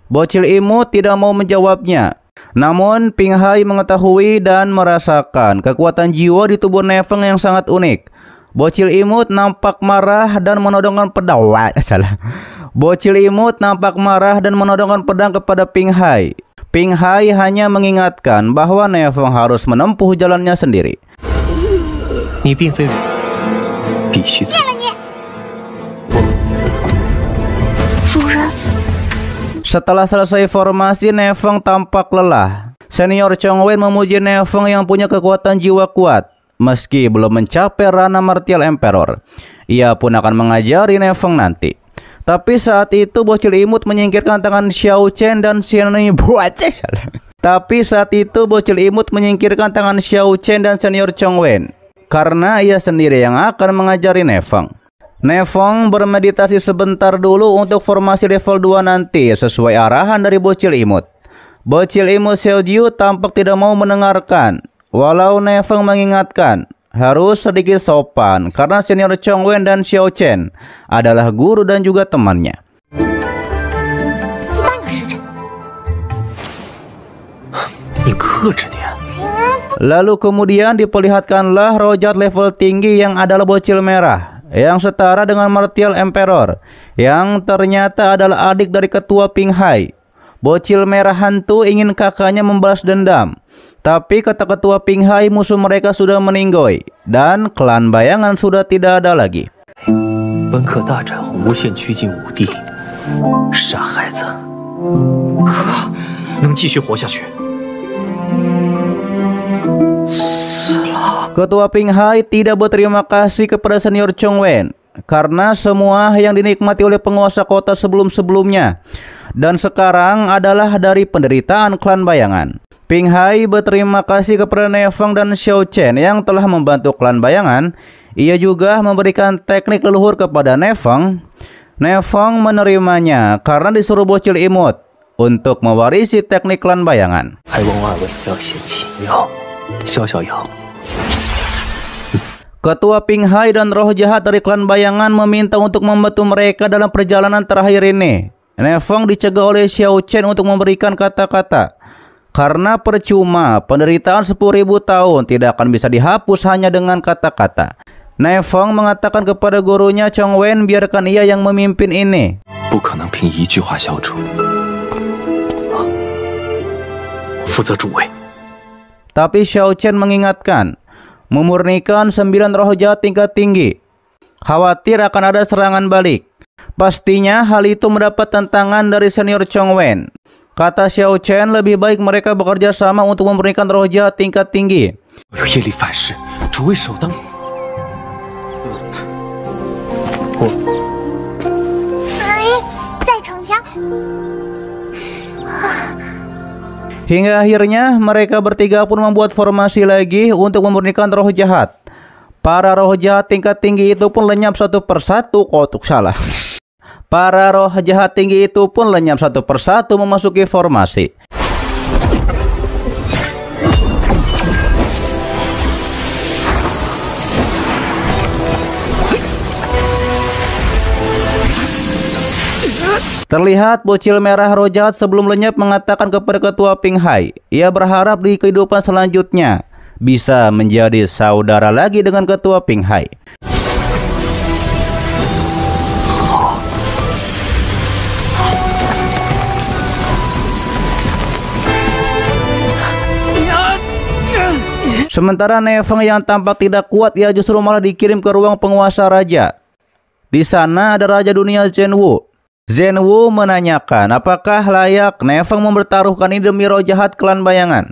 Bocil imut tidak mau menjawabnya. Namun Ping Hai mengetahui dan merasakan kekuatan jiwa di tubuh Ne-Feng yang sangat unik. Bocil imut nampak marah dan menodongkan pedang. Bocil imut nampak marah dan menodongkan pedang kepada Ping Hai. Ping Hai hanya mengingatkan bahwa Ne-Feng harus menempuh jalannya sendiri. 你并非人，必须自。 主人， Setelah selesai formasi, Ne-Feng tampak lelah. Senior Chong Wen memuji Ne-Feng yang punya kekuatan jiwa kuat, meski belum mencapai ranah martial emperor. Ia pun akan mengajari Ne-Feng nanti. Tapi saat itu bocil imut menyingkirkan tangan Xiao Chen dan senior senior Chong Wen, karena ia sendiri yang akan mengajari Ne-Feng. Ne-Feng bermeditasi sebentar dulu untuk formasi level 2 nanti sesuai arahan dari bocil imut. Bocil imut Xiao Jiu tampak tidak mau mendengarkan, walau Ne-Feng mengingatkan harus sedikit sopan karena senior Chong Wen dan Xiao Chen adalah guru dan juga temannya. 第8个时辰， 你克制点。 Lalu kemudian diperlihatkanlah roh jahat level tinggi yang adalah bocil merah yang setara dengan martial emperor, yang ternyata adalah adik dari ketua Ping Hai. Bocil merah hantu ingin kakaknya membalas dendam, tapi kata ketua Ping Hai musuh mereka sudah meninggoy dan klan bayangan sudah tidak ada lagi. 本可大展无限趋近武帝，傻孩子，可能继续活下去。 Ketua Ping Hai tidak berterima kasih kepada senior Chong Wen karena semua yang dinikmati oleh penguasa kota sebelum-sebelumnya dan sekarang adalah dari penderitaan klan bayangan. Ping Hai berterima kasih kepada Ne-Feng dan Xiao Chen yang telah membantu klan bayangan. Ia juga memberikan teknik leluhur kepada Ne-Feng. Ne-Feng menerimanya karena disuruh bocil imut untuk mewarisi teknik klan bayangan. 还望二位不要嫌弃，要消消忧。 Ketua Ping Hai dan roh jahat dari klan bayangan meminta untuk membantu mereka dalam perjalanan terakhir ini. Ne-Feng dicegah oleh Xiao Chen untuk memberikan kata-kata. Karena percuma, penderitaan 10.000 tahun tidak akan bisa dihapus hanya dengan kata-kata. Ne-Feng mengatakan kepada gurunya Chong Wen biarkan ia yang memimpin ini. 不可能凭一句话消除。负责主位。 Tapi Xiao Chen mengingatkan, memurnikan 9 roh jahat tingkat tinggi. Khawatir akan ada serangan balik. Pastinya hal itu mendapat tantangan dari senior Chong Wen. Kata Xiao Chen, lebih baik mereka bekerja sama untuk memurnikan roh jahat tingkat tinggi. 有业力反噬，主位首当。哎，在逞强。Hingga akhirnya mereka bertiga pun membuat formasi lagi untuk memurnikan roh jahat. Para roh jahat tingkat tinggi itu pun lenyap satu persatu. Para roh jahat tinggi itu pun lenyap satu persatu memasuki formasi. Terlihat bocil merah roh jahat sebelum lenyap mengatakan kepada ketua Pinghai, ia berharap di kehidupan selanjutnya bisa menjadi saudara lagi dengan ketua Pinghai. Sementara Ne Feng yang tampak tidak kuat, ia justru malah dikirim ke ruang penguasa raja. Di sana ada Raja Dunia Zhen Wu. Zhen Wu menanyakan apakah layak Ne Feng mempertaruhkan ini demi roh jahat klan bayangan.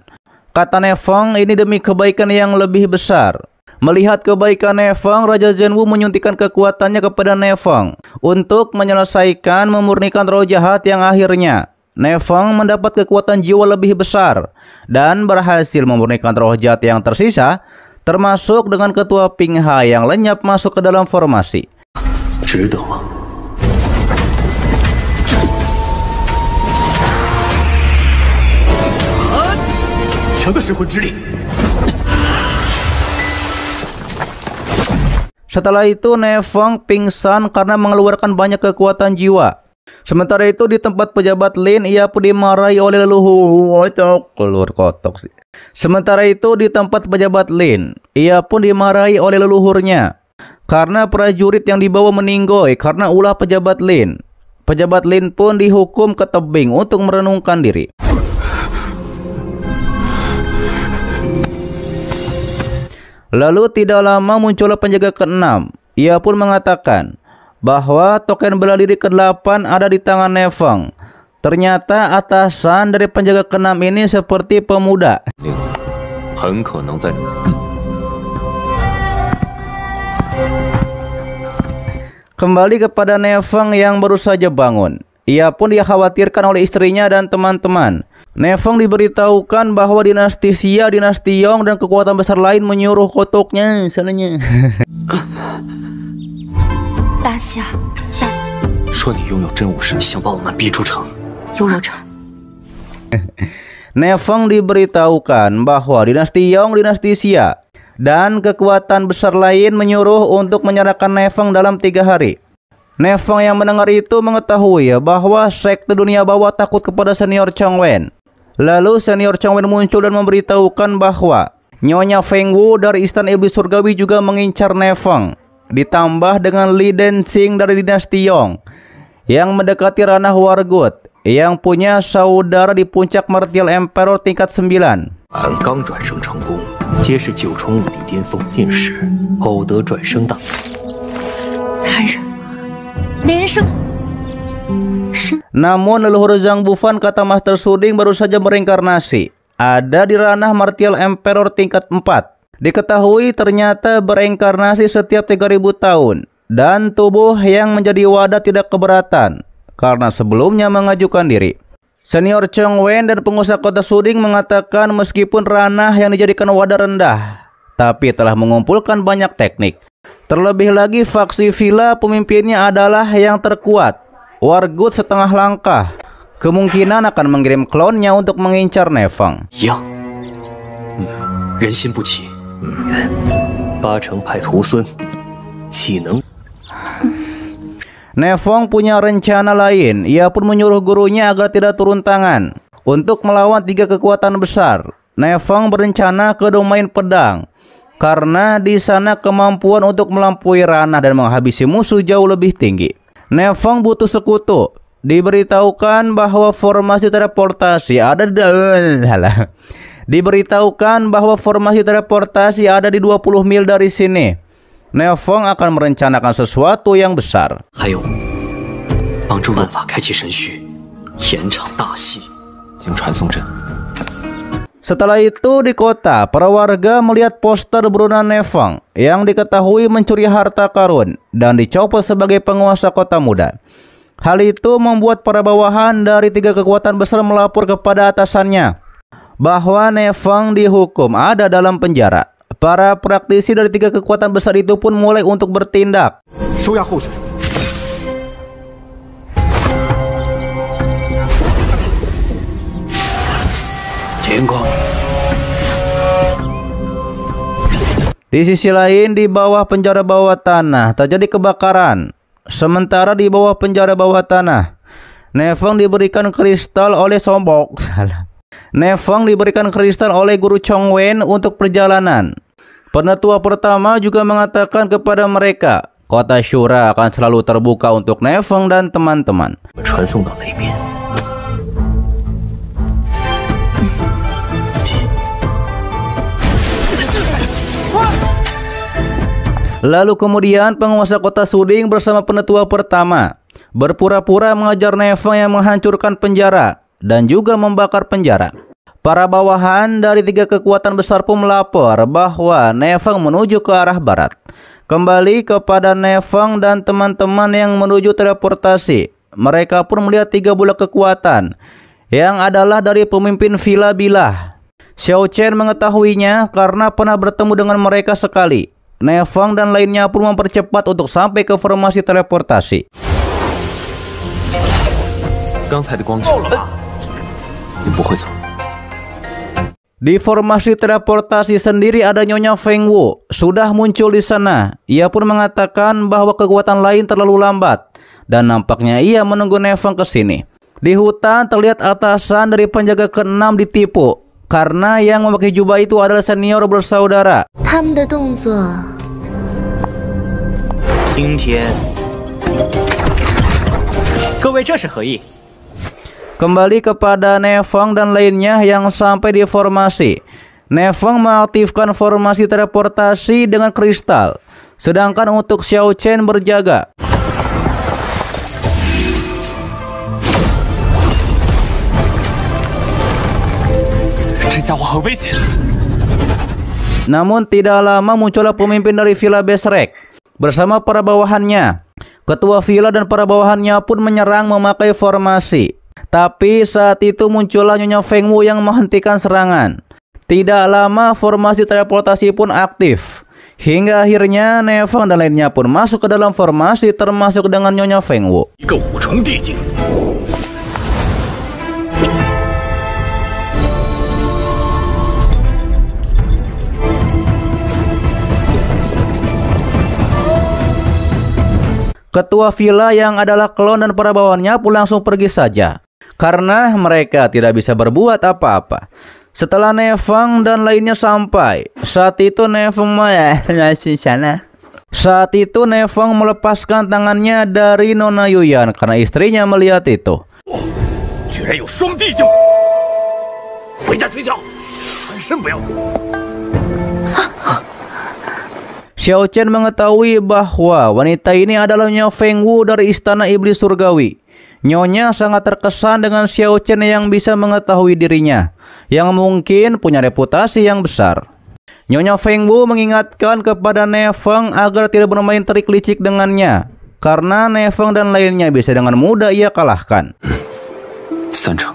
Kata Ne Feng, ini demi kebaikan yang lebih besar. Melihat kebaikan Ne Feng, Raja Zhen Wu menyuntikkan kekuatannya kepada Ne Feng untuk menyelesaikan memurnikan roh jahat yang akhirnya Ne Feng mendapat kekuatan jiwa lebih besar dan berhasil memurnikan roh jahat yang tersisa, termasuk dengan ketua Pinghai yang lenyap masuk ke dalam formasi. 值得吗？ 强的神魂之力。 Setelah itu Ne Feng pingsan karena mengeluarkan banyak kekuatan jiwa. Sementara itu di tempat pejabat Lin, ia pun dimarahi oleh leluhur. Keluar kotok sih. Sementara itu di tempat pejabat Lin, ia pun dimarahi oleh leluhurnya karena prajurit yang dibawa meninggoy karena ulah pejabat Lin. Pejabat Lin pun dihukum ke tebing untuk merenungkan diri. Lalu tidak lama muncullah penjaga ke-6. Ia pun mengatakan bahwa token bela diri ke-8 ada di tangan Ne Feng. Ternyata atasan dari penjaga ke-6 ini seperti pemuda. Kembali kepada Ne Feng yang baru saja bangun. Ia pun dikhawatirkan oleh istrinya dan teman-teman. Ne Feng diberitahukan bahwa dinasti Xia, dinasti Yong, dan kekuatan besar lain menyuruh kotoknya salahnya. 大侠，说你拥有真武神，想把我们逼出城。游罗城， Ne Feng diberitahukan bahwa dinasti Yong, dinasti Xia, dan kekuatan besar lain menyuruh untuk menyerahkan Ne Feng dalam 3 hari. Ne Feng yang mendengar itu mengetahui bahwa sekte dunia bawah takut kepada senior Chong Wen. Lalu senior Chong Wen muncul dan memberitahukan bahwa Nyonya Feng Wu dari Istana Iblis Surgawi juga mengincar Ne Feng. Ditambah dengan Li Densing dari dinasti Yong yang mendekati ranah Wargut, yang punya saudara di puncak Martial Emperor tingkat 9. 俺刚转生成功，皆是9重武帝巅峰进士，偶得转生大。 残忍，连人生。 Namun leluhur Zhang Bufan, kata Master Suding, baru saja bereinkarnasi. Ada di ranah Martial Emperor tingkat 4. Diketahui ternyata bereinkarnasi setiap 3000 tahun. Dan tubuh yang menjadi wadah tidak keberatan karena sebelumnya mengajukan diri. Senior Chong Wen dan pengusaha kota Suding mengatakan meskipun ranah yang dijadikan wadah rendah, tapi telah mengumpulkan banyak teknik. Terlebih lagi faksi Villa pemimpinnya adalah yang terkuat. Wargut setengah langkah, kemungkinan akan mengirim klonnya untuk mengincar Ne Feng. 一样，人心不齐。八成派徒孙，岂能？ Ne Feng punya rencana lain. Ia pun menyuruh gurunya agar tidak turun tangan untuk melawan 3 kekuatan besar. Ne Feng berencana ke domain pedang karena di sana kemampuan untuk melampaui ranah dan menghabisi musuh jauh lebih tinggi. Ne Feng butuh sekutu. Diberitahukan bahwa formasi teleportasi ada di di 20 mil dari sini. Ne Feng akan merencanakan sesuatu yang besar. 还有，帮助万法开启神虚，延长大戏。经传送阵。 Setelah itu di kota, para warga melihat poster buronan Ne Feng yang diketahui mencuri harta karun dan dicopot sebagai penguasa kota muda. Hal itu membuat para bawahan dari 3 kekuatan besar melapor kepada atasannya. bahwa Nefeng dihukum ada dalam penjara. Para praktisi dari 3 kekuatan besar itu pun mulai untuk bertindak. 收押后审。 Di sisi lain, di bawah penjara bawah tanah terjadi kebakaran. Sementara di bawah penjara bawah tanah, Nefeng diberikan kristal oleh Nefeng diberikan kristal oleh guru Chongwen untuk perjalanan. Penetua pertama juga mengatakan kepada mereka, kota Shura akan selalu terbuka untuk Nefeng dan teman-teman. 传送到那边。 Lalu kemudian penguasa kota Suding bersama penetua pertama berpura-pura mengajar Nefeng yang menghancurkan penjara dan juga membakar penjara. Para bawahan dari 3 kekuatan besar pun melapor bahwa Nefeng menuju ke arah barat. Kembali kepada Nefeng dan teman-teman yang menuju teleportasi. Mereka pun melihat 3 bulan kekuatan yang adalah dari pemimpin Villa Bilah. Xiao Chen mengetahuinya karena pernah bertemu dengan mereka sekali. Nefeng dan lainnya pun mempercepat untuk sampai ke formasi teleportasi. Di formasi teleportasi sendiri ada Nyonya Feng Wu sudah muncul di sana. Ia pun mengatakan bahwa kekuatan lain terlalu lambat dan nampaknya ia menunggu Nefeng ke sini. Di hutan terlihat atasan dari penjaga ke-6 ditipu karena yang memakai jubah itu adalah senior bersaudara. 他们的动作， 今天，各位这是何意？ Kembali kepada Nefeng dan lainnya yang sampai di formasi. Nefeng mengaktifkan formasi teleportasi dengan kristal, sedangkan untuk Xiao Chen berjaga. Namun tidak lama muncullah pemimpin dari Villa Besrek bersama para bawahannya. Ketua Villa dan para bawahannya pun menyerang memakai formasi. Tapi saat itu muncullah Nyonya Feng Wu yang menghentikan serangan. Tidak lama formasi teleportasi pun aktif. Hingga akhirnya Nefeng dan lainnya pun masuk ke dalam formasi termasuk dengan Nyonya Feng Wu. Ketua Villa yang adalah klon dan para bawahannya pun langsung pergi saja karena mereka tidak bisa berbuat apa-apa. Setelah Nefeng dan lainnya sampai, saat itu Nefeng melepaskan tangannya dari Nona Yuyan karena istrinya melihat itu. Xiao Chen mengetahui bahwa wanita ini adalah Nyonya Feng Wu dari Istana Iblis Surgawi. Nyonya sangat terkesan dengan Xiao Chen yang bisa mengetahui dirinya, yang mungkin punya reputasi yang besar. Nyonya Feng Wu mengingatkan kepada Nefeng agar tidak bermain trik licik dengannya, karena Nefeng dan lainnya bisa dengan mudah ia kalahkan. 三成，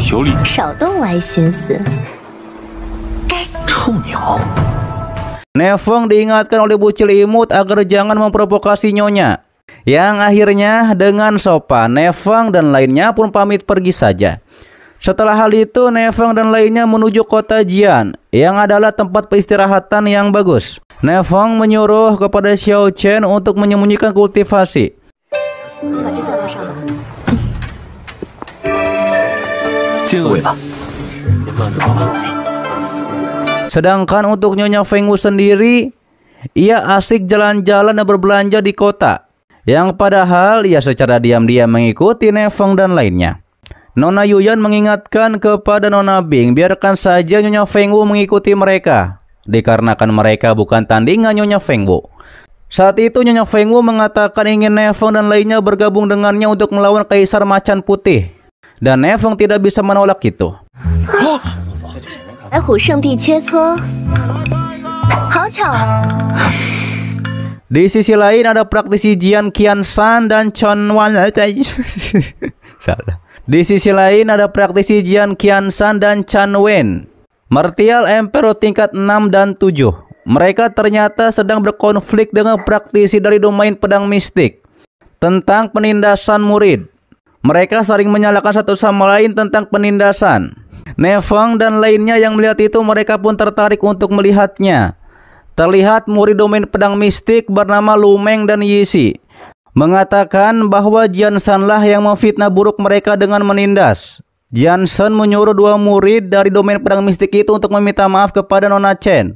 有理。少动歪心思。 臭鸟！ Nefeng diingatkan oleh Bucil Imut agar jangan memprovokasi Nyonya. Yang akhirnya dengan sopan Nefeng dan lainnya pun pamit pergi saja. Setelah hal itu Nefeng dan lainnya menuju kota Jian yang adalah tempat peristirahatan yang bagus. Nefeng menyuruh kepada Xiao Chen untuk menyembunyikan kultivasi. Sedangkan untuk Nyonya Feng Wu sendiri, ia asik jalan-jalan dan berbelanja di kota, yang padahal ia secara diam-diam mengikuti Nefeng dan lainnya. Nona Yuyan mengingatkan kepada Nona Bing biarkan saja Nyonya Feng Wu mengikuti mereka, dikarenakan mereka bukan tandingan Nyonya Feng Wu. Saat itu Nyonya Feng Wu mengatakan ingin Nefeng dan lainnya bergabung dengannya untuk melawan Kaisar Macan Putih, dan Nefeng tidak bisa menolak itu. 白虎圣地切磋，好巧啊！ Di sisi lain ada praktisi Jian Qianshan dan Chon Wan Di sisi lain ada praktisi Jian Qianshan dan Chen Wen, martial emperor tingkat 6 dan 7. Mereka ternyata sedang berkonflik dengan praktisi dari domain pedang mistik tentang penindasan murid. Mereka saling menyalahkan satu sama lain tentang penindasan. Ne Feng dan lainnya yang melihat itu, mereka pun tertarik untuk melihatnya. Terlihat murid domain pedang mistik bernama Lu Meng dan Yi Xi mengatakan bahwa Jian Shan lah yang memfitnah buruk mereka dengan menindas. Jian Shan menyuruh dua murid dari domain pedang mistik itu untuk meminta maaf kepada Nona Chen.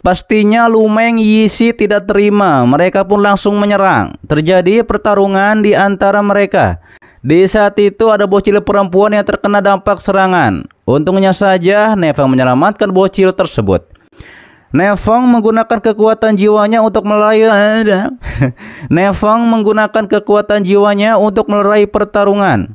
Pastinya Lu Meng, Yi Xi tidak terima. Mereka pun langsung menyerang. Terjadi pertarungan di antara mereka. Di saat itu ada bocil perempuan yang terkena dampak serangan. Untungnya saja Ne Feng menyelamatkan bocil tersebut. Ne Feng menggunakan kekuatan jiwanya untuk melerai pertarungan.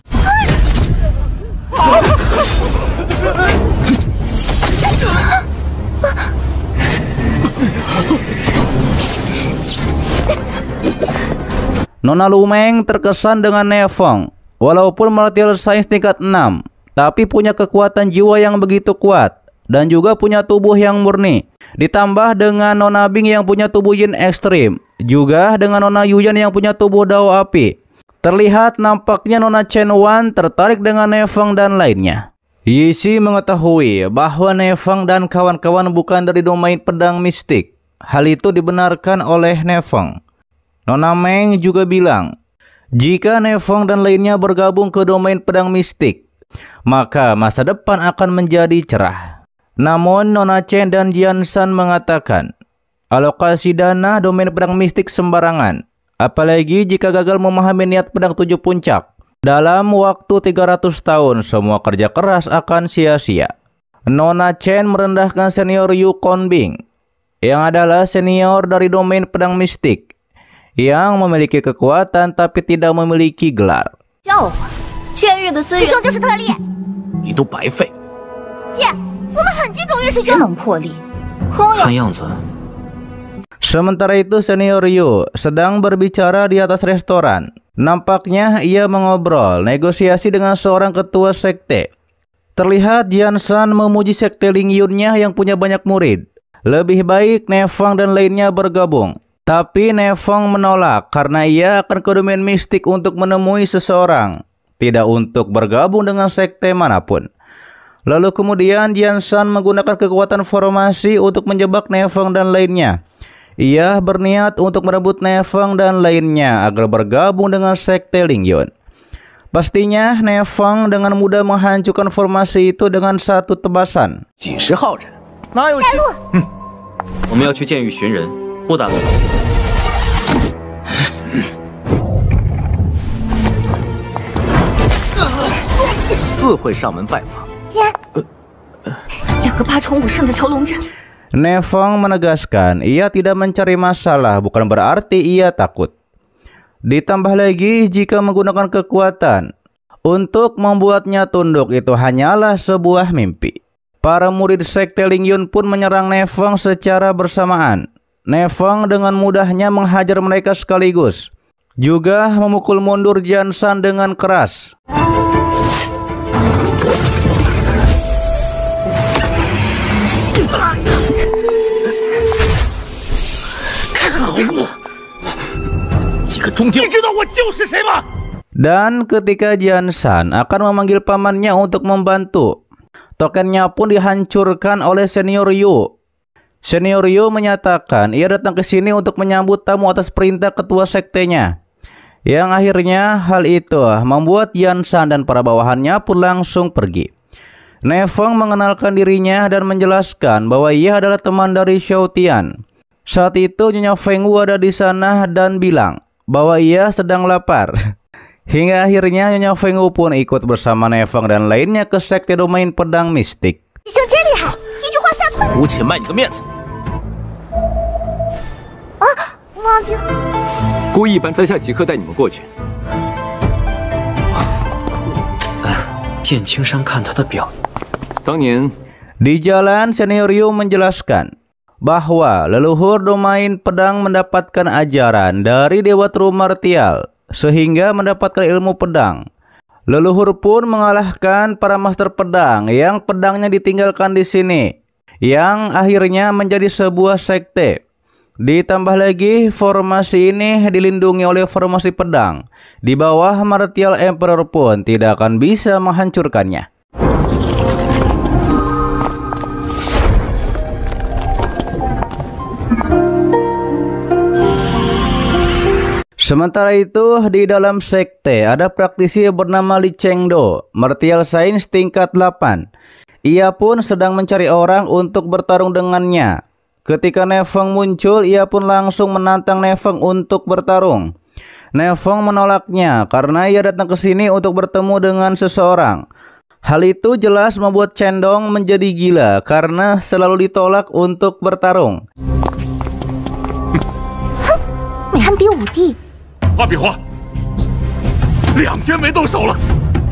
Nona Lu Meng terkesan dengan Ne Feng. Walaupun martial science tingkat 6, tapi punya kekuatan jiwa yang begitu kuat dan juga punya tubuh yang murni. Ditambah dengan Nona Bing yang punya tubuh yin ekstrim, juga dengan Nona Yuyan yang punya tubuh dao api. Terlihat nampaknya Nona Chen Wan tertarik dengan Ne Feng dan lainnya. Yi Xi mengetahui bahwa Ne Feng dan kawan-kawan bukan dari domain pedang mistik. Hal itu dibenarkan oleh Ne Feng. Nona Meng juga bilang, jika Ne Feng dan lainnya bergabung ke domain pedang mistik, maka masa depan akan menjadi cerah. Namun Nona Chen dan Jian Shan mengatakan, alokasi dana domain pedang mistik sembarangan, apalagi jika gagal memahami niat pedang 7 puncak. Dalam waktu 300 tahun, semua kerja keras akan sia-sia. Nona Chen merendahkan senior Yu Konbing, yang adalah senior dari domain pedang mistik, yang memiliki kekuatan tapi tidak memiliki gelar. 师兄就是特例。你都白费。姐，我们很敬重岳师兄。能破例，看样子 Sementara itu senior Yu sedang berbicara di atas restoran. Nampaknya ia mengobrol negosiasi dengan seorang ketua sekte. Terlihat Jian Shan memuji sekte Ling Yunnya yang punya banyak murid. Lebih baik Ne Feng dan lainnya bergabung. Tapi Ne Feng menolak karena ia akan ke domain mistik untuk menemui seseorang, tidak untuk bergabung dengan sekte manapun. Lalu kemudian Jian Shan menggunakan kekuatan formasi untuk menjebak Ne Feng dan lainnya. Ia berniat untuk merebut Ne Feng dan lainnya agar bergabung dengan sekte Ling Yun. Pastinya Ne Feng dengan mudah menghancurkan formasi itu dengan satu tebasan. 几十号人，哪有几？我们要去监狱寻人，不打算。自会上门拜访。两个8宠5胜的蛟龙阵。 Ne Feng menegaskan ia tidak mencari masalah, bukan berarti ia takut. Ditambah lagi jika menggunakan kekuatan untuk membuatnya tunduk itu hanyalah sebuah mimpi. Para murid sekte Ling Yun pun menyerang Ne Feng secara bersamaan. Ne Feng dengan mudahnya menghajar mereka sekaligus. Juga memukul mundur Jian Shan dengan keras. Dan ketika Jian Shan akan memanggil pamannya untuk membantu, tokennya pun dihancurkan oleh senior Yu. Senior Yu menyatakan ia datang ke sini untuk menyambut tamu atas perintah ketua sektenya. Yang akhirnya hal itu membuat Jian Shan dan para bawahannya pun langsung pergi. Ne Feng mengenalkan dirinya dan menjelaskan bahwa ia adalah teman dari Xiao Tian. Saat itu Nyonya Feng Wu ada di sana dan bilang bahwa ia sedang lapar. Hingga akhirnya Nyonya Feng Wu pun ikut bersama Ne Feng dan lainnya ke sekte domain pedang mistik. 师兄真厉害，一句话吓退了。姑且卖你个面子。啊，忘记了。故意班在下即刻带你们过去。见青山看他的表。当年 Di jalan senior Yu menjelaskan bahwa leluhur domain pedang mendapatkan ajaran dari Dewa True Martial sehingga mendapatkan ilmu pedang. Leluhur pun mengalahkan para master pedang yang pedangnya ditinggalkan di sini, yang akhirnya menjadi sebuah sekte. Ditambah lagi formasi ini dilindungi oleh formasi pedang. Di bawah Martial Emperor pun tidak akan bisa menghancurkannya. Sementara itu, di dalam sekte ada praktisi bernama Li Chengdo, Martial Science tingkat 8. Ia pun sedang mencari orang untuk bertarung dengannya. Ketika Ne Feng muncul, ia pun langsung menantang Ne Feng untuk bertarung. Ne Feng menolaknya karena ia datang ke sini untuk bertemu dengan seseorang. Hal itu jelas membuat Cendong menjadi gila karena selalu ditolak untuk bertarung. 美汉比武帝。 花比划，2天没动手了，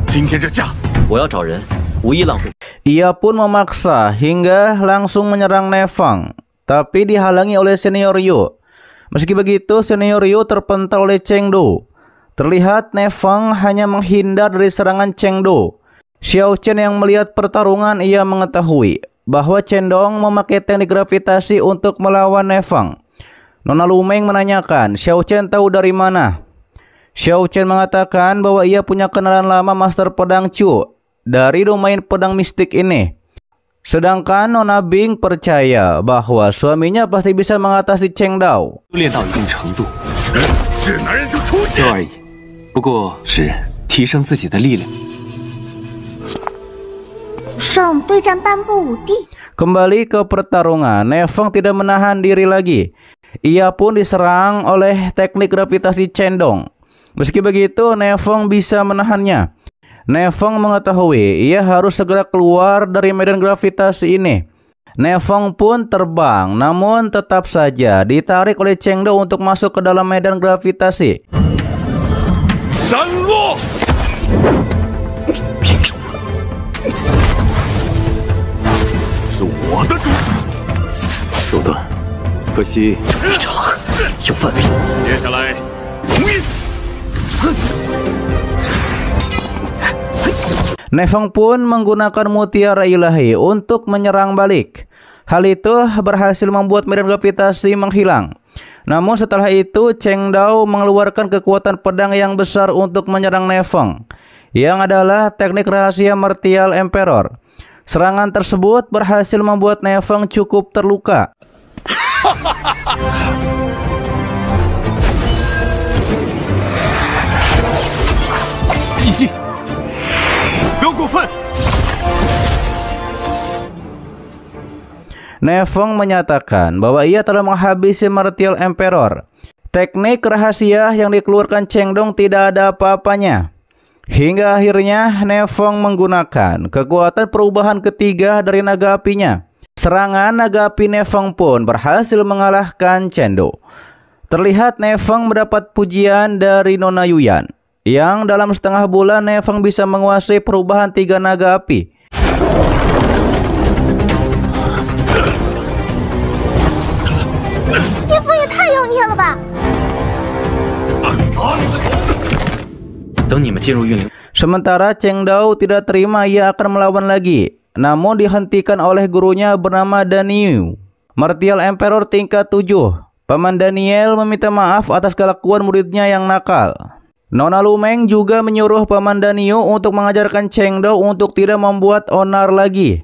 今天这架我要找人，无意浪费。 Ia pun memaksa hingga langsung menyerang Ne Feng, tapi dihalangi oleh Senior Yu. Meski begitu, Senior Yu terpental oleh Chengdu. Terlihat Ne Feng hanya menghindar dari serangan Chengdu. Xiao Chen yang melihat pertarungan, ia mengetahui bahwa Cendong memakai teknik gravitasi untuk melawan Ne Feng. Nona Lumeng menanyakan, Xiao Chen tahu dari mana? Xiao Chen mengatakan bahwa ia punya kenalan lama Master Pedang Chu dari domain pedang mistik ini. Sedangkan Nona Bing percaya bahwa suaminya pasti bisa mengatasi Cheng Dao. 练到一定程度，是男人就出去。这而已，不过是提升自己的力量。 圣对战半步武帝。 Kembali ke pertarungan, Ne Feng tidak menahan diri lagi. Ia pun diserang oleh teknik gravitasi Cendong. Meski begitu, Ne Feng bisa menahannya. Ne Feng mengetahui ia harus segera keluar dari medan gravitasi ini. Ne Feng pun terbang, namun tetap saja ditarik oleh Chengdo untuk masuk ke dalam medan gravitasi. 山落，凭什么？是我的主。手段，可惜一场有范围。接下来，同意。 Ne Feng pun menggunakan mutiara ilahi untuk menyerang balik. Hal itu berhasil membuat medan gravitasi menghilang. Namun setelah itu Cheng Dao mengeluarkan kekuatan pedang yang besar untuk menyerang Ne Feng, yang adalah teknik rahasia Martial Emperor. Serangan tersebut berhasil membuat Ne Feng cukup terluka. 一击，不要过分。 Ne Feng menyatakan bahwa ia telah menghabisi Martial Emperor. Teknik rahasia yang dikeluarkan Cheng Dong tidak ada apa-apanya. Hingga akhirnya Ne Feng menggunakan kekuatan perubahan ketiga dari naga apinya. Serangan naga api Ne Feng pun berhasil mengalahkan Chengdu. Terlihat Ne Feng mendapat pujian dari Nona Yuyan, yang dalam setengah bulan Ne Feng bisa menguasai perubahan 3 naga api. 巅峰也太妖孽了吧！ 等你们进入运灵， Sementara Cheng Dao tidak terima ia akan melawan lagi, namun dihentikan oleh gurunya bernama Daniel, Martial Emperor tingkat 7. Paman Daniel meminta maaf atas kelakuan muridnya yang nakal. Nona Lumeng juga menyuruh Paman Daniel untuk mengajarkan Cheng Dao untuk tidak membuat onar lagi.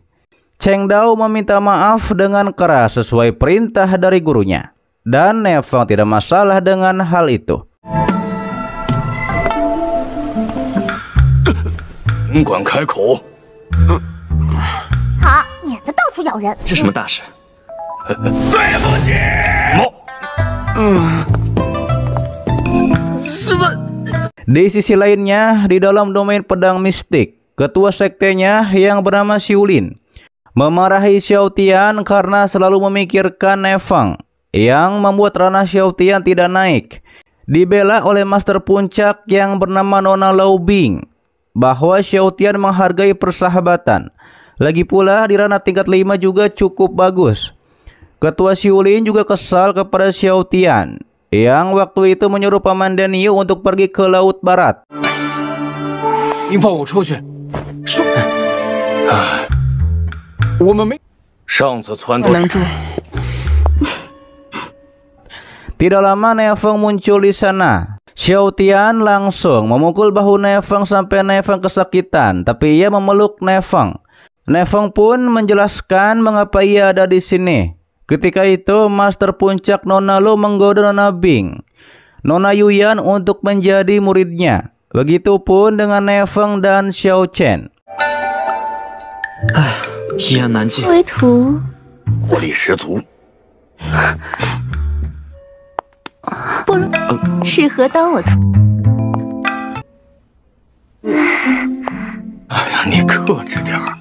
Cheng Dao meminta maaf dengan keras sesuai perintah dari gurunya, dan Ne Feng tidak masalah dengan hal itu. 尽管开口。好，免得到处咬人。是什么大事？ Di sisi lainnya, di dalam domain pedang mistik, ketua sektenya yang bernama Xiulin memarahi Xiao Tian karena selalu memikirkan Ne Feng, yang membuat ranah Xiao Tian tidak naik. Dibela oleh Master Puncak yang bernama Nona Lao Bing bahwa Xiao Tian menghargai persahabatan. Lagi pula di ranah tingkat 5 juga cukup bagus. Ketua Xiulin juga kesal kepada Xiao Tian yang waktu itu menyuruh Paman Daniu untuk pergi ke Laut Barat. 您放我出去，说，我们没。 上次撺掇 能住。 Tidak lama Nefeng muncul di sana. Xiao Tian langsung memukul bahu Nefeng sampai Nefeng kesakitan, tapi ia memeluk Nefeng. Nefeng pun menjelaskan mengapa ia ada di sini. Ketika itu, Master Puncak Nona Lu menggoda Nona Bing, Nona Yuyan untuk menjadi muridnya. Begitupun dengan Nefeng dan Xiao Chen. 一言难尽。为徒， 活力十足。不如适合当我徒。 哎呀，你克制点儿。